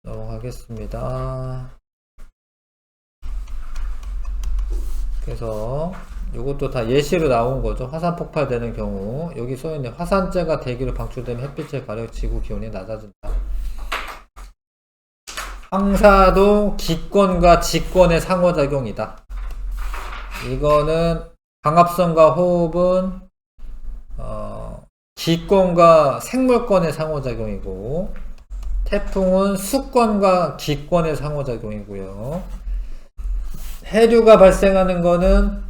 S1: 넘어가겠습니다. 그래서 이것도 다 예시로 나온 거죠. 화산 폭발되는 경우 여기 써있네. 화산재가 대기로 방출되면 햇빛을 가려 지구 기온이 낮아진다. 황사도 기권과 직권의 상호작용이다. 이거는 광합성과 호흡은 기권과 생물권의 상호작용이고, 태풍은 수권과 기권의 상호작용이고요. 해류가 발생하는 거는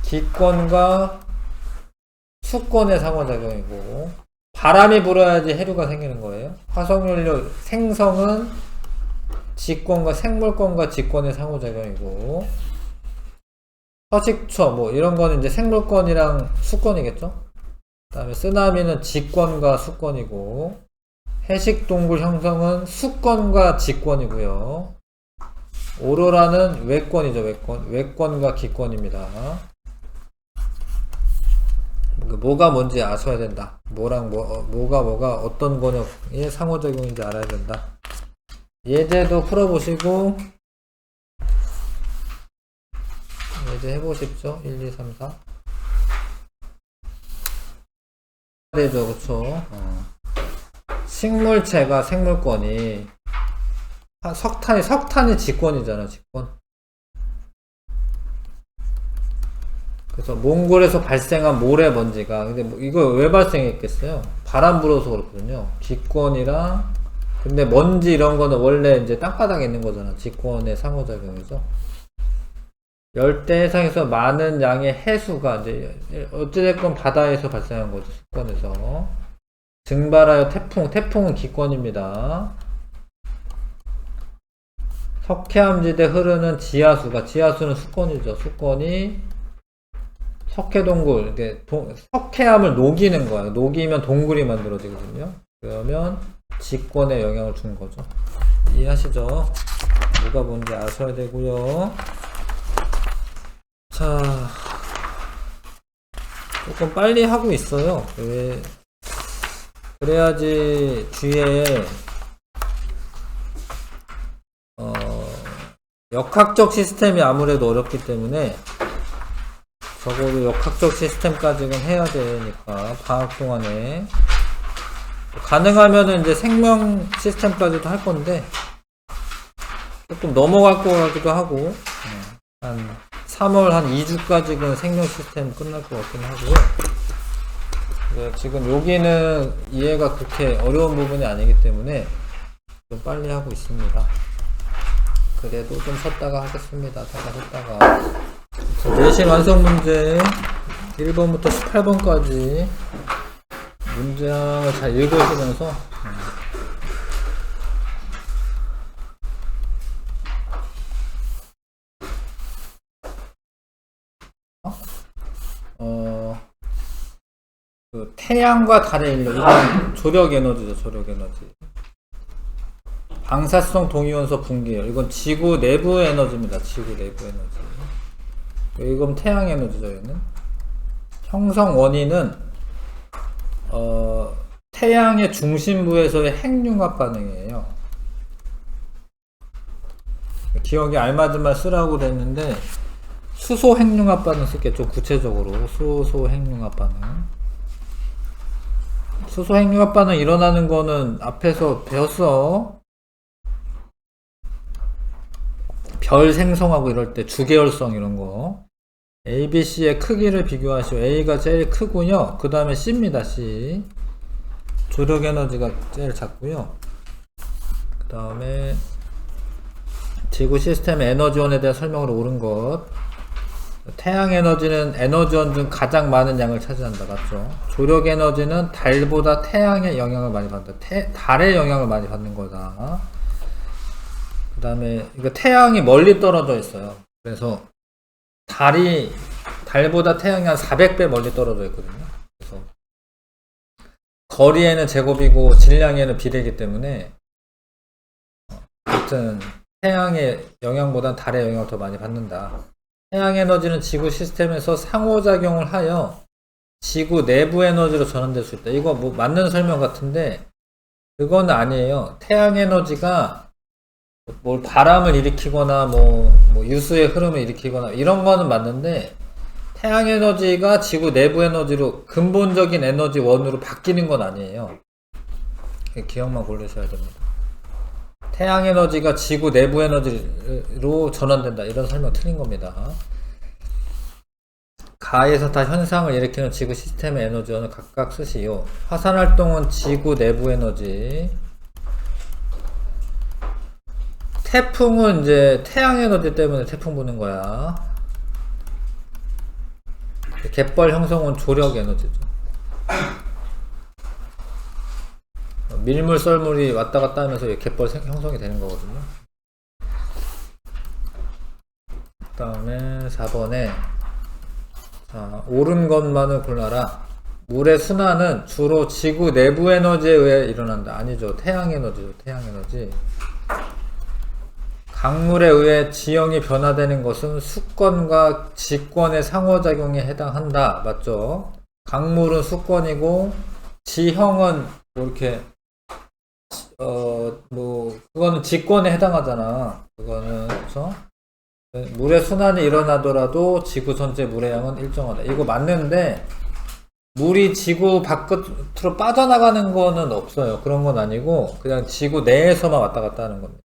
S1: 기권과 수권의 상호작용이고, 바람이 불어야지 해류가 생기는 거예요. 화석연료 생성은 직권과 생물권과 직권의 상호작용이고, 서식처 뭐 이런 거는 이제 생물권이랑 수권이겠죠. 그 다음에 쓰나미는 직권과 수권이고, 해식동굴 형성은 수권과 직권이고요. 오로라는 외권이죠, 외권과 기권입니다. 뭐가 뭔지 아셔야 된다. 뭐랑 뭐가 어떤 권역의 상호작용인지 알아야 된다. 예제도 풀어보시고, 예제 해보십시오. 1, 2, 3, 4. 되죠, 그쵸? 식물체가 생물권이, 석탄이 직권이잖아, 직권. 그래서 몽골에서 발생한 모래먼지가, 근데 뭐 이거 왜 발생했겠어요? 바람 불어서 그렇거든요. 기권이랑, 근데 먼지 이런 거는 원래 이제 땅바닥에 있는 거잖아. 직권의 상호작용이죠. 열대 해상에서 많은 양의 해수가 이제 어찌됐건 바다에서 발생한 거죠. 수권에서 증발하여 태풍은 기권입니다. 석회암지대 흐르는 지하수는 수권이죠. 수권이 석회동굴, 석회암을 녹이는 거예요. 녹이면 동굴이 만들어지거든요. 그러면 직권에 영향을 준 거죠. 이해하시죠? 뭐가 뭔지 아셔야 되고요. 자, 조금 빨리 하고 있어요. 그래야지 뒤에 역학적 시스템이 아무래도 어렵기 때문에 적어도 역학적 시스템까지는 해야 되니까 방학 동안에 가능하면은 이제 생명 시스템까지도 할 건데 조금 넘어갈 거 같기도 하고 한 3월 한 2주까지는 생명 시스템 끝날 것 같긴 하고요. 지금 여기는 이해가 그렇게 어려운 부분이 아니기 때문에 좀 빨리 하고 있습니다. 그래도 좀 쉬었다가 하겠습니다. 쉬었다가 내신 완성 문제 1번부터 18번까지 문장을 잘 읽으시면서 그 태양과 달의 인력, 이건 조력 에너지죠. 조력 에너지. 방사성 동위원소 붕괴열, 이건 지구 내부 에너지입니다. 지구 내부 에너지. 이건 태양 에너지죠. 얘는 형성 원인은 태양의 중심부에서의 핵융합 반응이에요. 기억에 알맞은 말 쓰라고 그랬는데 수소 핵융합 반응 쓸게요. 좀 구체적으로 수소 핵융합 반응. 수소 핵융합 반응 일어나는 거는 앞에서 배웠어. 별 생성하고 이럴 때 주계열성 이런 거. A, B, C의 크기를 비교하시오. A가 제일 크고요. 그 다음에 C입니다. C. 조력 에너지가 제일 작고요. 그 다음에 지구 시스템 에너지원에 대한 설명으로 옳은 것. 태양 에너지는 에너지원 중 가장 많은 양을 차지한다. 맞죠? 조력 에너지는 달보다 태양의 영향을 많이 받는다. 달의 영향을 많이 받는 거다. 그 다음에 이거 태양이 멀리 떨어져 있어요. 그래서 달보다 태양이 한 400배 멀리 떨어져 있거든요. 그래서 거리에는 제곱이고 질량에는 비례이기 때문에 아무튼 태양의 영향보단 달의 영향을 더 많이 받는다. 태양 에너지는 지구 시스템에서 상호작용을 하여 지구 내부 에너지로 전환될 수 있다. 이거 뭐 맞는 설명 같은데 그건 아니에요. 태양 에너지가 뭘 바람을 일으키거나 뭐 유수의 흐름을 일으키거나 이런 거는 맞는데 태양 에너지가 지구 내부 에너지로 근본적인 에너지 원으로 바뀌는 건 아니에요. 기억만 고르셔야 됩니다. 태양 에너지가 지구 내부 에너지로 전환된다. 이런 설명 틀린 겁니다. 가에서 다 현상을 일으키는 지구 시스템의 에너지원을 각각 쓰시오. 화산 활동은 지구 내부 에너지. 태풍은 이제 태양 에너지 때문에 태풍 부는 거야. 갯벌 형성은 조력 에너지죠. 밀물 썰물이 왔다 갔다 하면서 갯벌 형성이 되는 거거든요. 그 다음에 4번에 자, 옳은 것만을 골라라. 물의 순환은 주로 지구 내부 에너지에 의해 일어난다. 아니죠. 태양 에너지죠. 태양 에너지. 강물에 의해 지형이 변화되는 것은 수권과 지권의 상호작용에 해당한다. 맞죠? 강물은 수권이고 지형은 뭐 이렇게 그거는 지권에 해당하잖아. 그거는 그렇죠? 물의 순환이 일어나더라도 지구 전체 물의 양은 일정하다. 이거 맞는데 물이 지구 바깥으로 빠져나가는 거는 없어요. 그런 건 아니고 그냥 지구 내에서만 왔다 갔다 하는 겁니다.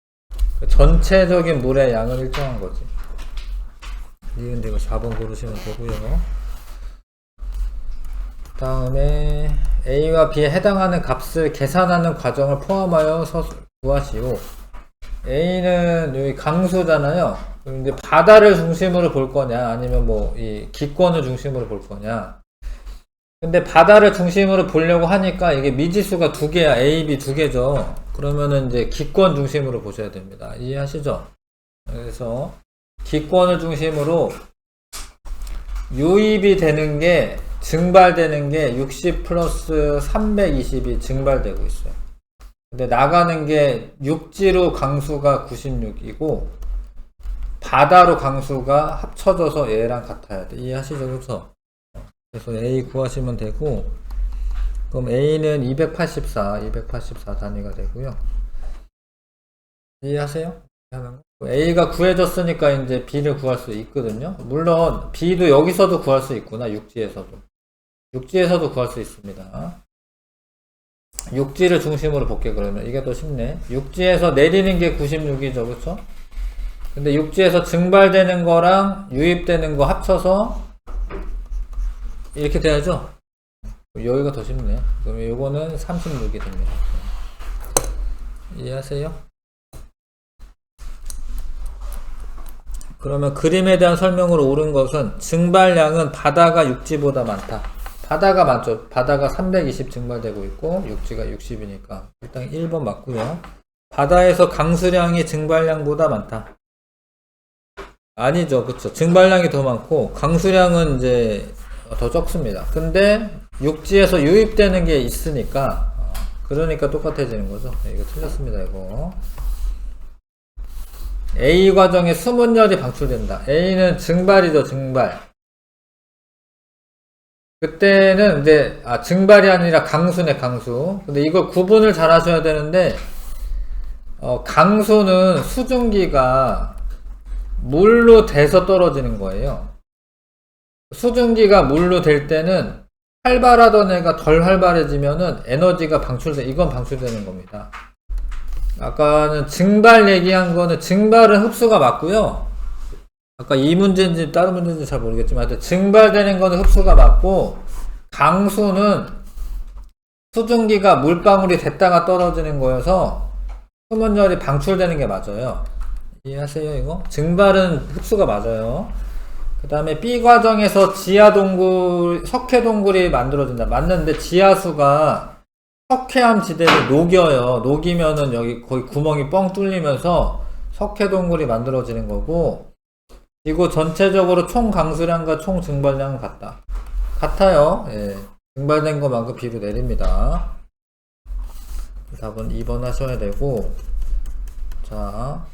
S1: 전체적인 물의 양은 일정한 거지. 근데 이거 4번 고르시면 되고요. 다음에 A와 B에 해당하는 값을 계산하는 과정을 포함하여 구하시오. A는 여기 강수잖아요. 근데 바다를 중심으로 볼 거냐, 아니면 뭐 이 기권을 중심으로 볼 거냐. 근데 바다를 중심으로 보려고 하니까 이게 미지수가 두 개야. A, B 두 개죠. 그러면은 이제 기권 중심으로 보셔야 됩니다. 이해하시죠? 그래서 기권을 중심으로 유입이 되는 게 증발되는 게 60 플러스 320이 증발되고 있어요. 근데 나가는 게 육지로 강수가 96이고 바다로 강수가 합쳐져서 얘랑 같아야 돼. 이해하시죠? 그래서 그래서 A 구하시면 되고, 그럼 A는 284 단위가 되고요. 이해하세요? A가 구해졌으니까 이제 B를 구할 수 있거든요. 물론 B도 여기서도 구할 수 있구나. 육지에서도 구할 수 있습니다. 육지를 중심으로 볼게. 그러면 이게 더 쉽네. 육지에서 내리는 게 96이죠, 그쵸? 근데 육지에서 증발되는 거랑 유입되는 거 합쳐서 이렇게 돼야죠. 여기가 더 쉽네. 그러면 요거는 36이 됩니다. 이해하세요? 그러면 그림에 대한 설명으로 옳은 것은 증발량은 바다가 육지보다 많다. 바다가 많죠. 바다가 320 증발되고 있고 육지가 60이니까 일단 1번 맞고요. 바다에서 강수량이 증발량보다 많다. 아니죠. 그쵸. 증발량이 더 많고 강수량은 이제 더 적습니다. 근데 육지에서 유입되는 게 있으니까 그러니까 똑같아지는 거죠. 이거 틀렸습니다. 이거 A 과정에 수문열이 방출된다. A는 증발이죠. 증발. 그때는 이제 증발이 아니라 강수네. 강수. 근데 이걸 구분을 잘 하셔야 되는데 강수는 수증기가 물로 돼서 떨어지는 거예요. 수증기가 물로 될 때는 활발하던 애가 덜 활발해지면은 에너지가 방출돼. 이건 방출되는 겁니다. 아까는 증발 얘기한 거는 증발은 흡수가 맞고요. 아까 이 문제인지 다른 문제인지 잘 모르겠지만 하여튼 증발되는 거는 흡수가 맞고 강수는 수증기가 물방울이 됐다가 떨어지는 거여서 수문열이 방출되는 게 맞아요. 이해하세요 이거? 증발은 흡수가 맞아요. 그 다음에 B 과정에서 석회동굴이 만들어진다. 맞는데 지하수가 석회암 지대를 녹여요. 녹이면은 여기 거의 구멍이 뻥 뚫리면서 석회동굴이 만들어지는 거고, 그리고 전체적으로 총 강수량과 총 증발량은 같아요. 예. 증발된 것만큼 B로 내립니다. 답은 2번 하셔야 되고, 자,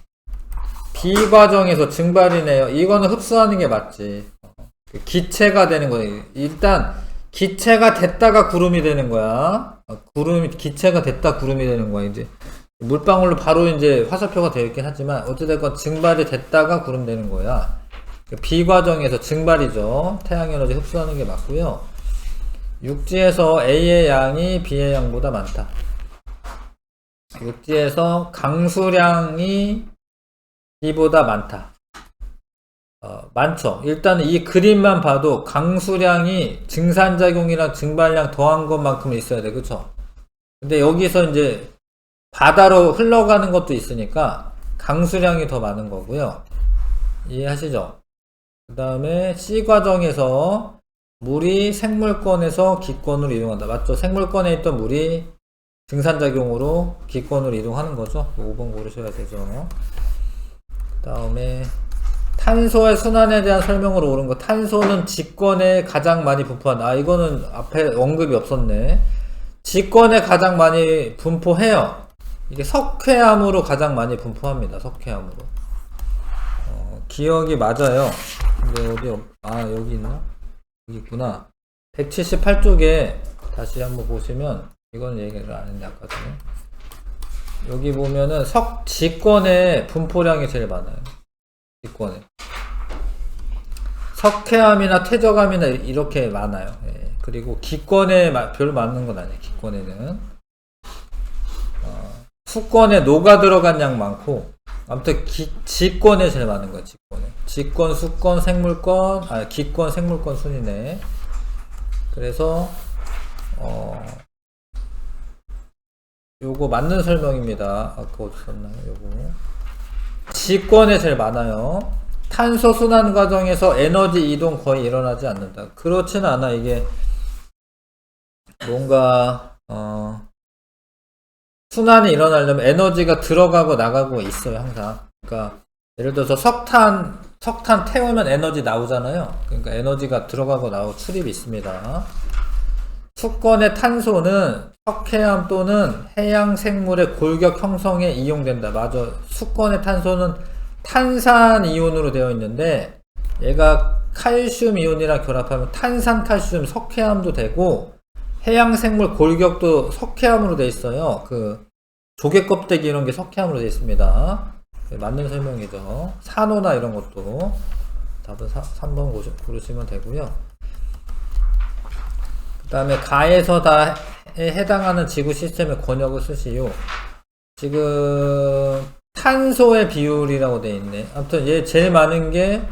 S1: B 과정에서 증발이네요. 이거는 흡수하는 게 맞지. 기체가 되는 거예요. 일단 기체가 됐다가 구름이 되는 거야. 기체가 됐다 구름이 되는 거야. 이제 물방울로 바로 이제 화살표가 되어 있긴 하지만 어찌됐건 증발이 됐다가 구름 되는 거야. B 과정에서 증발이죠. 태양에너지 흡수하는 게 맞고요. 육지에서 A의 양이 B의 양보다 많다. 육지에서 강수량이 B보다 많다. 많죠. 일단 이 그림만 봐도 강수량이 증산작용이랑 증발량 더한 것만큼 있어야 돼. 그쵸? 근데 여기서 이제 바다로 흘러가는 것도 있으니까 강수량이 더 많은 거고요. 이해하시죠? 그 다음에 C 과정에서 물이 생물권에서 기권으로 이동한다. 맞죠? 생물권에 있던 물이 증산작용으로 기권으로 이동하는 거죠. 5번 고르셔야 되죠. 그 다음에 탄소의 순환에 대한 설명으로 옳은 거. 탄소는 직권에 가장 많이 분포한다. 이거는 앞에 언급이 없었네. 직권에 가장 많이 분포해요. 이게 석회암으로 가장 많이 분포합니다. 석회암으로. 기억이 맞아요. 근데 여기 있나? 여기 있구나. 178쪽에 다시 한번 보시면 이건 얘기를 안 했는데 아까 전에 여기 보면은 직권의 분포량이 제일 많아요. 직권에 석회암이나 퇴적암이나 이렇게 많아요. 예. 그리고 기권에 별로 많은 건 아니에요. 기권에는 수권에 녹아 들어간 양 많고, 아무튼 직권에 제일 많은 거예요. 직권, 수권, 생물권, 기권, 생물권 순이네. 그래서 요거 맞는 설명입니다. 아까 어디 썼나요? 요거 직권에 제일 많아요. 탄소 순환 과정에서 에너지 이동 거의 일어나지 않는다. 그렇지는 않아. 이게 뭔가 순환이 일어나려면 에너지가 들어가고 나가고 있어요. 항상. 그러니까 예를 들어서 석탄 태우면 에너지 나오잖아요. 그러니까 에너지가 들어가고 나오고 출입이 있습니다. 수권의 탄소는 석회암 또는 해양 생물의 골격 형성에 이용된다. 맞아. 수권의 탄소는 탄산 이온으로 되어 있는데 얘가 칼슘 이온이랑 결합하면 탄산칼슘 석회암도 되고, 해양생물 골격도 석회암으로 되어 있어요. 그 조개 껍데기 이런 게 석회암으로 되어 있습니다. 맞는 설명이죠. 산호나 이런 것도 답은 3번 고르시면 되고요. 그 다음에 가에서 다에 해당하는 지구 시스템의 권역을 쓰시오. 지금 탄소의 비율이라고 되어 있네. 아무튼 얘 제일 많은 게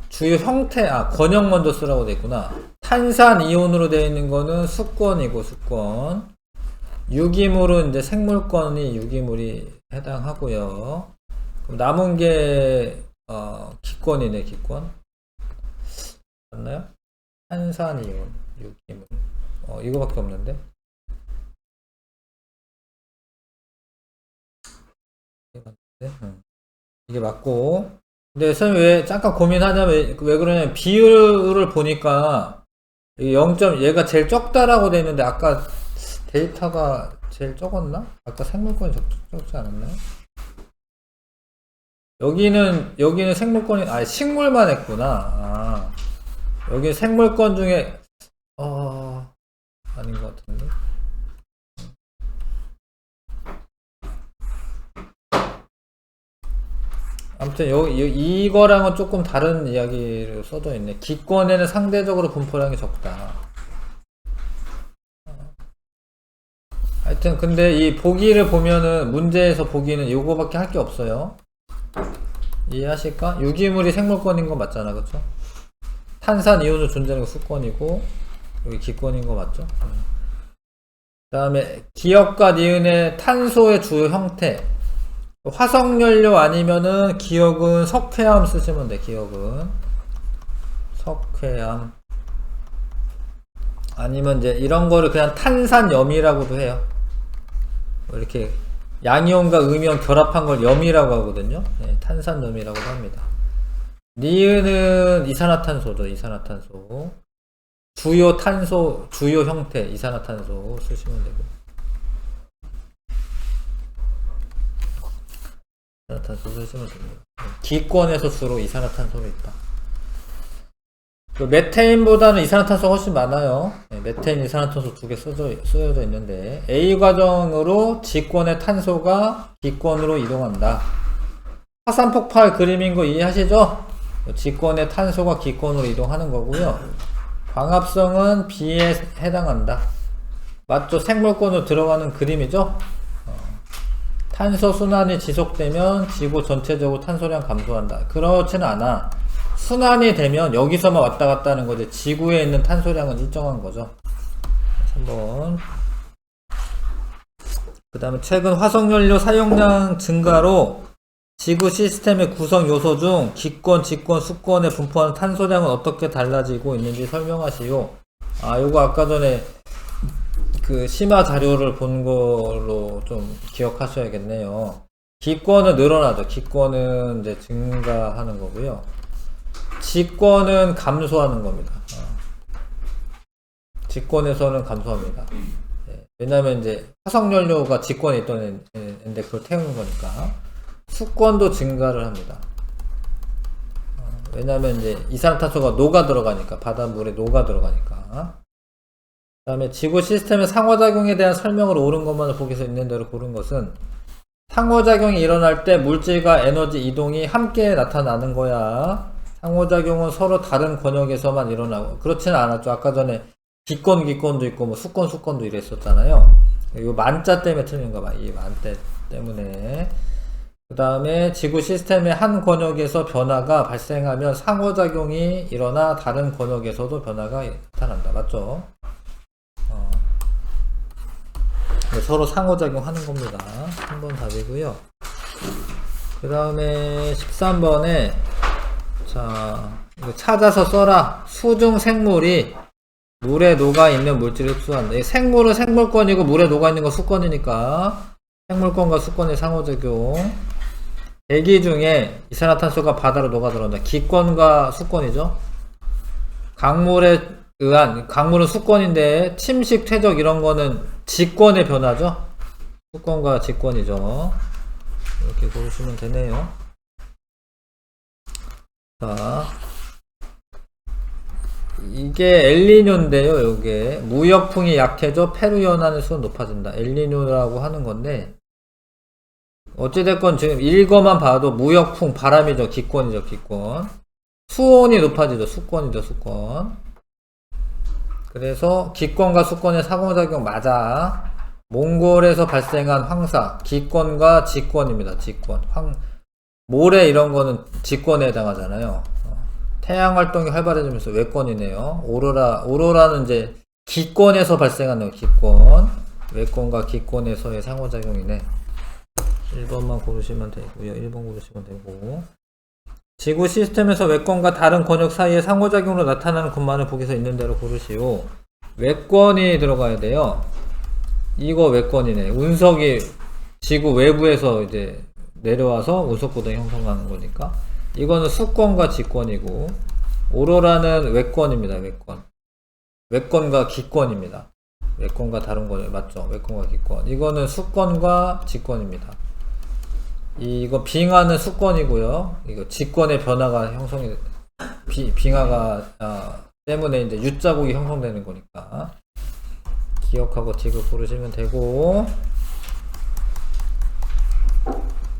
S1: 주요 형태, 권역 먼저 쓰라고 되어 있구나. 탄산 이온으로 되어 있는 거는 수권이고, 수권. 유기물은 이제 생물권이 유기물이 해당하고요. 그럼 남은 게 기권이네, 기권. 맞나요? 탄산 이온, 유기물. 이거밖에 없는데. 이게 맞고. 근데 선생님 왜 잠깐 고민하냐면 왜 그러냐면 비율을 보니까 0점 얘가 제일 적다라고 돼 있는데 아까 데이터가 제일 적었나? 아까 생물권이 적지 않았나요? 여기는 생물권이 식물만 했구나. 여기 생물권 중에 아닌 것 같은데. 아무튼 이거랑은 조금 다른 이야기로 써져 있네. 기권에는 상대적으로 분포량이 적다. 하여튼 근데 이 보기를 보면은 문제에서 보기는 요거밖에 할 게 없어요. 이해하실까? 유기물이 생물권인 거 맞잖아, 그쵸? 탄산 이온으로 존재하는 거 수권이고 여기 기권인 거 맞죠? 그 다음에 기역과 니은의 탄소의 주요 형태. 화석연료 아니면은 기역은 석회암 쓰시면 돼. 기역은 석회암 아니면 이제 이런 거를 그냥 탄산염이라고도 해요. 이렇게 양이온과 음이온 결합한 걸 염이라고 하거든요. 네, 탄산염이라고도 합니다. 니은은 이산화탄소죠. 이산화탄소 주요 탄소 주요 형태 이산화탄소 쓰시면 되고. 이산화탄소 쓰시면 됩니다. 기권에서 주로 이산화탄소가 있다. 메테인보다는 이산화탄소가 훨씬 많아요. 메테인, 이산화탄소 두 개 쓰여져 있는데 A 과정으로 지권의 탄소가 기권으로 이동한다. 화산폭발 그림인 거 이해하시죠? 지권의 탄소가 기권으로 이동하는 거고요. 광합성은 B에 해당한다. 맞죠? 생물권으로 들어가는 그림이죠? 탄소 순환이 지속되면 지구 전체적으로 탄소량 감소한다. 그렇지는 않아. 순환이 되면 여기서만 왔다 갔다 하는 거지 지구에 있는 탄소량은 일정한 거죠. 3번. 그 다음에 최근 화석연료 사용량 증가로 지구 시스템의 구성 요소 중 기권, 지권, 수권에 분포하는 탄소량은 어떻게 달라지고 있는지 설명하시오. 요거 아까 전에 그 심화 자료를 본 걸로 좀 기억하셔야겠네요. 기권은 늘어나죠. 기권은 이제 증가하는 거고요. 지권은 감소하는 겁니다. 지권에서는 감소합니다. 왜냐면 이제 화석연료가 지권에 있던 애인데 그걸 태우는 거니까. 수권도 증가를 합니다. 왜냐면 이제 이산화탄소가 녹아 들어가니까, 바닷물에 녹아 들어가니까. 그 다음에 지구 시스템의 상호작용에 대한 설명을 옳은 것만을 보기에서 있는 대로 고른 것은 상호작용이 일어날 때 물질과 에너지 이동이 함께 나타나는 거야. 상호작용은 서로 다른 권역에서만 일어나고 그렇지는 않았죠. 아까 전에 기권도 있고 뭐 수권도 이랬었잖아요. 이 만자 때문에 틀린가 봐. 이 만자 때문에. 그 다음에 지구 시스템의 한 권역에서 변화가 발생하면 상호작용이 일어나 다른 권역에서도 변화가 나타난다. 맞죠? 서로 상호작용하는 겁니다. 3번 답이고요. 그 다음에 13번에 자, 이거 찾아서 써라. 수중 생물이 물에 녹아있는 물질을 흡수한다. 생물은 생물권이고 물에 녹아있는 건 수권이니까 생물권과 수권의 상호작용. 대기 중에 이산화탄소가 바다로 녹아 들어온다. 기권과 수권이죠. 강물에 의한, 강물은 수권인데 침식, 퇴적 이런 거는 지권의 변화죠. 수권과 지권이죠. 이렇게 고르시면 되네요. 자, 이게 엘니뇨인데요. 요게 무역풍이 약해져 페루 연안의 수온 높아진다. 엘니뇨라고 하는 건데 어찌됐건 지금 읽어만 봐도 무역풍 바람이죠. 기권이죠. 기권. 수온이 높아지죠. 수권이죠. 수권. 그래서 기권과 수권의 상호작용 맞아. 몽골에서 발생한 황사 기권과 직권입니다. 직권. 모래 이런 거는 직권에 해당하잖아요. 태양 활동이 활발해지면서 외권이네요. 오로라는 이제 기권에서 발생하는 기권. 외권과 기권에서의 상호작용이네. 1번만 고르시면 되고요. 1번 고르시면 되고. 지구 시스템에서 외권과 다른 권역 사이의 상호작용으로 나타나는 군만을 보기서 있는 대로 고르시오. 외권이 들어가야 돼요. 이거 외권이네. 운석이 지구 외부에서 이제 내려와서 운석구덩이 형성하는 거니까. 이거는 수권과 직권이고, 오로라는 외권입니다. 외권. 외권과 기권입니다. 외권과 다른 거죠. 맞죠? 외권과 기권. 이거는 수권과 직권입니다. 이거 빙하는 수권이고요. 이거 직권의 변화가 형성이 빙하가 때문에 이제 U자국이 형성되는 거니까 기억하고 틱을 고르시면 되고,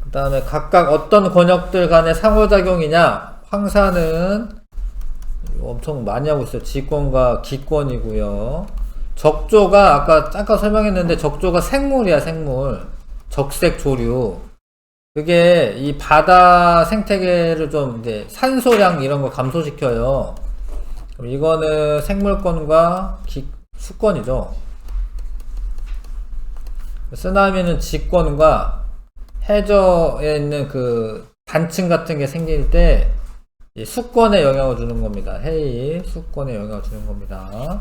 S1: 그 다음에 각각 어떤 권역들 간의 상호작용이냐. 황사는 엄청 많이 하고 있어요. 직권과 기권이고요. 적조가 아까 잠깐 설명했는데 적조가 생물이야. 생물. 적색 조류. 그게 이 바다 생태계를 좀 이제 산소량 이런 거 감소시켜요. 그럼 이거는 생물권과 수권이죠. 쓰나미는 직권과 해저에 있는 그 단층 같은 게 생길 때 수권에 영향을 주는 겁니다. 해이 수권에 영향을 주는 겁니다.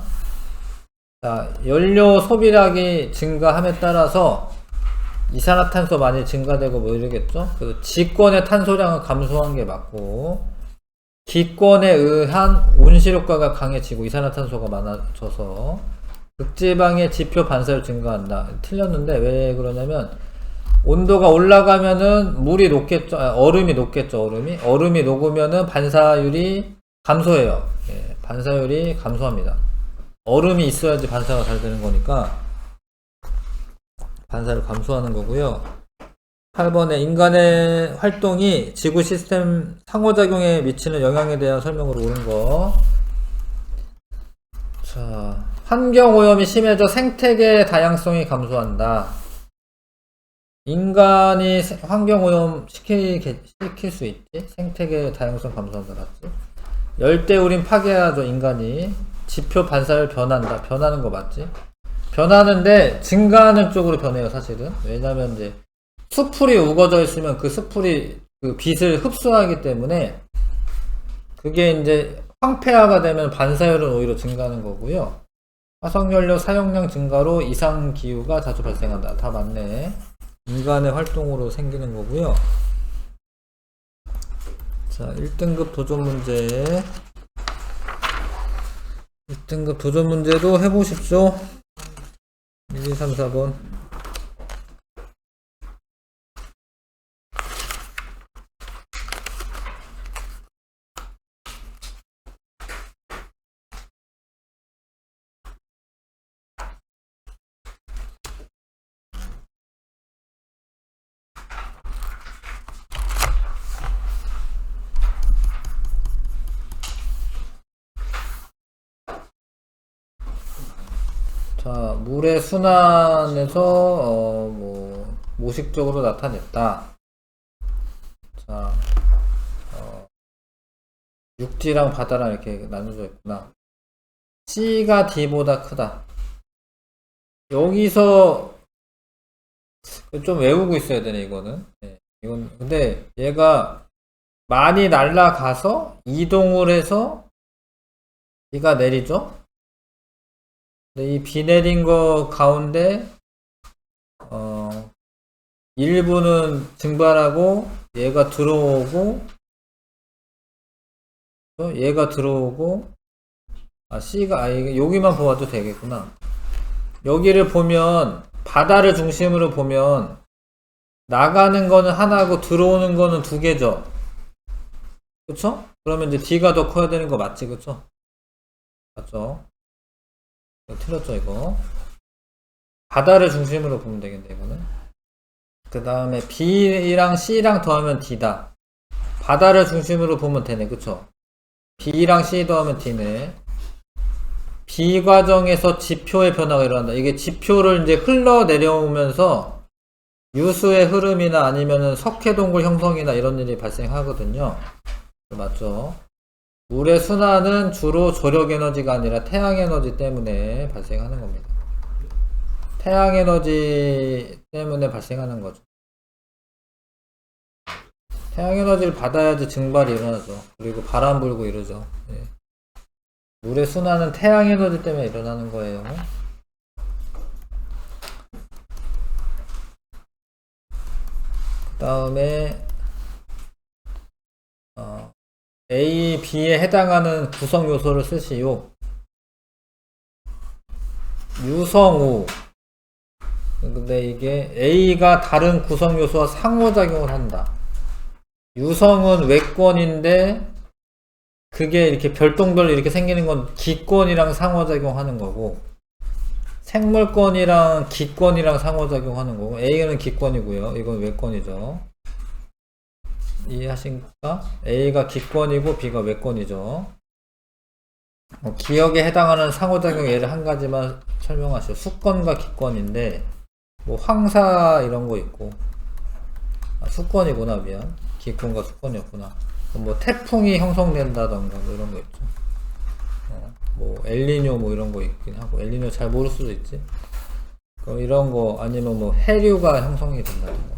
S1: 자, 연료 소비량이 증가함에 따라서 이산화탄소 많이 증가되고 뭐 이러겠죠? 그 직권의 탄소량은 감소한 게 맞고, 기권에 의한 온실효과가 강해지고 이산화탄소가 많아져서 극지방의 지표 반사율 증가한다. 틀렸는데 왜 그러냐면 온도가 올라가면은 물이 녹겠죠. 얼음이 녹겠죠. 얼음이 녹으면은 반사율이 감소해요. 예, 반사율이 감소합니다. 얼음이 있어야지 반사가 잘 되는 거니까 반사를 감소하는 거고요. 8번에 인간의 활동이 지구 시스템 상호작용에 미치는 영향에 대한 설명으로 옳은 거. 자, 환경오염이 심해져 생태계 다양성이 감소한다. 인간이 환경오염 시킬 수 있지? 생태계 다양성 감소한다. 맞지? 열대우림 파괴하죠. 인간이. 지표 반사율 변한다. 변하는 거 맞지? 변하는데 증가하는 쪽으로 변해요. 사실은. 왜냐면 이제 수풀이 우거져 있으면 그 수풀이 그 빛을 흡수하기 때문에 그게 이제 황폐화가 되면 반사율은 오히려 증가하는 거고요. 화석연료 사용량 증가로 이상기후가 자주 발생한다. 다 맞네. 인간의 활동으로 생기는 거고요. 자, 1등급 도전 문제. 1등급 도전 문제도 해보십시오. 1, 2, 3, 4번. 자, 물의 순환에서 모식적으로 나타냈다. 자, 육지랑 바다랑 이렇게 나눠져 있구나. C가 D보다 크다. 여기서 좀 외우고 있어야 되네. 이거는. 네, 이건 근데 얘가 많이 날아가서 이동을 해서 비가 내리죠. 이 비 내린 거 가운데 일부는 증발하고 얘가 들어오고 C가 이게 여기만 보아도 되겠구나. 여기를 보면 바다를 중심으로 보면 나가는 거는 하나고 들어오는 거는 두 개죠. 그쵸? 그러면 이제 D가 더 커야 되는 거 맞지? 그쵸? 맞죠? 이거 틀렸죠, 이거? 바다를 중심으로 보면 되겠네, 이거는. 그 다음에 B랑 C랑 더하면 D다. 바다를 중심으로 보면 되네, 그쵸? B랑 C 더하면 D네. B 과정에서 지표의 변화가 일어난다. 이게 지표를 이제 흘러내려오면서 유수의 흐름이나 아니면은 석회동굴 형성이나 이런 일이 발생하거든요. 맞죠? 물의 순환은 주로 조력 에너지가 아니라 태양 에너지 때문에 발생하는 겁니다. 태양 에너지 때문에 발생하는 거죠. 태양 에너지를 받아야지 증발이 일어나죠. 그리고 바람 불고 이러죠. 예. 물의 순환은 태양 에너지 때문에 일어나는 거예요. 그 다음에 A, B에 해당하는 구성 요소를 쓰시오. 유성우. 근데 이게 A가 다른 구성 요소와 상호작용을 한다. 유성은 외권인데 그게 이렇게 별똥별로 이렇게 생기는 건 기권이랑 상호작용하는 거고, 생물권이랑 기권이랑 상호작용하는 거고, A는 기권이고요. 이건 외권이죠. 이해하십니까? A가 기권이고 B가 외권이죠. 기억에 해당하는 상호작용 예를 한 가지만 설명하시오. 수권과 기권인데 뭐 황사 이런 거 있고, 수권이구나, 미안. 기권과 수권이었구나. 뭐 태풍이 형성된다던가 뭐 이런 거 있죠. 뭐 엘니뇨 뭐 이런 거 있긴 하고, 엘니뇨 잘 모를 수도 있지. 그럼 이런 거, 아니면 뭐 해류가 형성이 된다던가,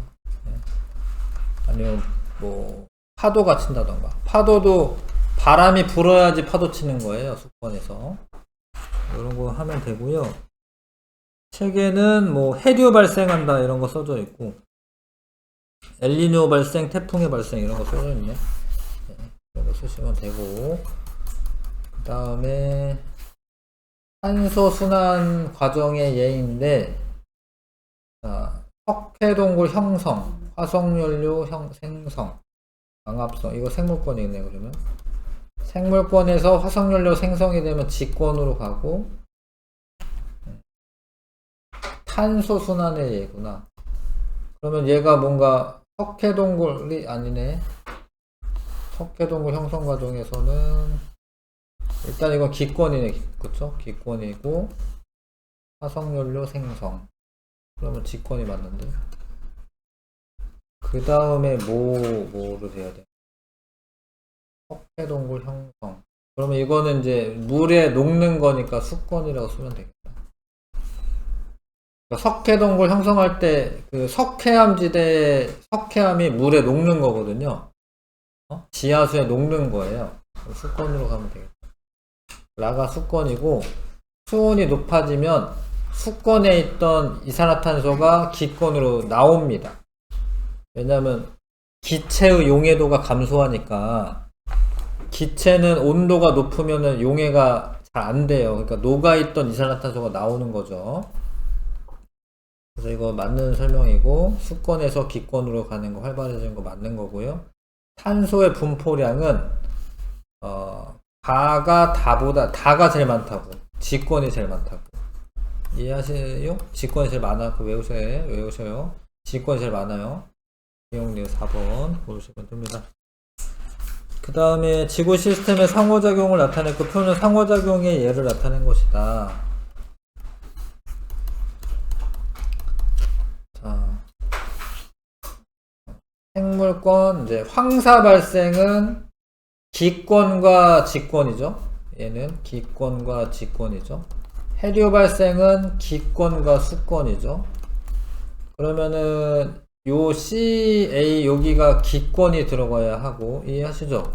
S1: 아니면 뭐 파도가 친다던가. 파도도 바람이 불어야지 파도 치는 거예요, 수권에서. 이런 거 하면 되고요. 책에는 뭐 해류 발생한다 이런 거 써져 있고, 엘니뇨 발생, 태풍의 발생 이런 거 써져 있네. 이런 거 쓰시면 되고, 그 다음에 탄소 순환 과정의 예인데, 석회동굴 형성, 화석연료 생성, 광합성, 이거 생물권이네. 그러면 생물권에서 화석연료 생성이 되면 직권으로 가고, 탄소 순환의 예구나. 그러면 얘가 뭔가 석회동굴이 아니네. 석회동굴 형성 과정에서는 일단 이건 기권이네. 그쵸? 기권이고, 화석연료 생성, 그러면 직권이 맞는데, 그 다음에 뭐를 해야 돼? 석회동굴 형성. 그러면 이거는 이제 물에 녹는 거니까 수권이라고 쓰면 되겠다. 그러니까 석회동굴 형성할 때 그 석회암지대, 석회암이 물에 녹는 거거든요. 지하수에 녹는 거예요. 수권으로 가면 되겠다. 라가 수권이고, 수온이 높아지면 수권에 있던 이산화탄소가 기권으로 나옵니다. 왜냐면 기체의 용해도가 감소하니까, 기체는 온도가 높으면 용해가 잘 안 돼요. 그러니까 녹아있던 이산화탄소가 나오는 거죠. 그래서 이거 맞는 설명이고, 수권에서 기권으로 가는 거, 활발해지는 거 맞는 거고요. 탄소의 분포량은 다가 제일 많다고, 직권이 제일 많다고. 이해하세요? 직권이 제일 많아. 그 외우셔요. 직권이 제일 많아요. 기억력 4번 보시면 됩니다. 그 다음에 지구 시스템의 상호작용을 나타내고, 표는 상호작용의 예를 나타낸 것이다. 자, 생물권, 이제 황사 발생은 기권과 직권이죠. 얘는 기권과 직권이죠. 해류 발생은 기권과 수권이죠. 그러면은 요 CA 여기가 기권이 들어가야 하고, 이해하시죠?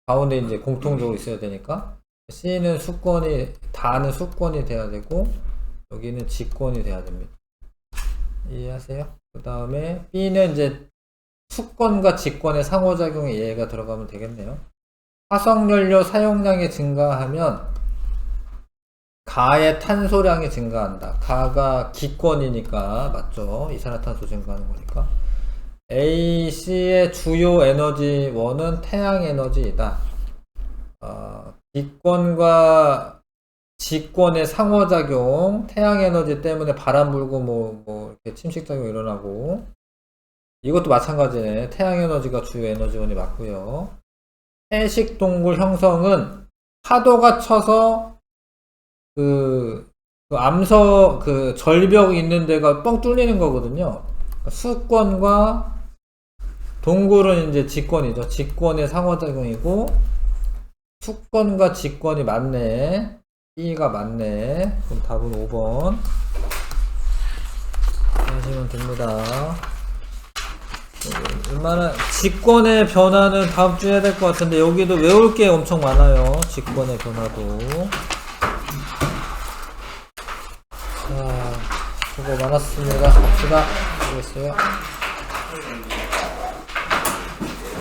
S1: 가운데 이제 공통적으로 있어야 되니까 C는 수권이, 다는 수권이 돼야 되고, 여기는 직권이 돼야 됩니다. 이해하세요? 그 다음에 B는 이제 수권과 직권의 상호작용의 예가 들어가면 되겠네요. 화석연료 사용량이 증가하면 가의 탄소량이 증가한다. 가가 기권이니까 맞죠? 이산화탄소 증가하는 거니까. A, C의 주요 에너지원은 태양 에너지이다. 기권과 직권의 상호작용, 태양에너지 때문에 바람 불고 이렇게 침식작용 일어나고, 이것도 마찬가지네. 태양에너지가 주요 에너지원이 맞고요. 해식동굴 형성은 파도가 쳐서 절벽 있는 데가 뻥 뚫리는 거거든요. 수권과 동굴은 이제 직권이죠. 직권의 상호작용이고, 수권과 직권이 맞네. B가 맞네. 그럼 답은 5번 하시면 됩니다. 웬만한 직권의 변화는 다음 주에 해야 될 것 같은데, 여기도 외울 게 엄청 많아요. 직권의 변화도. 자, 수고 많았습니다. 갑시다. 알겠어요.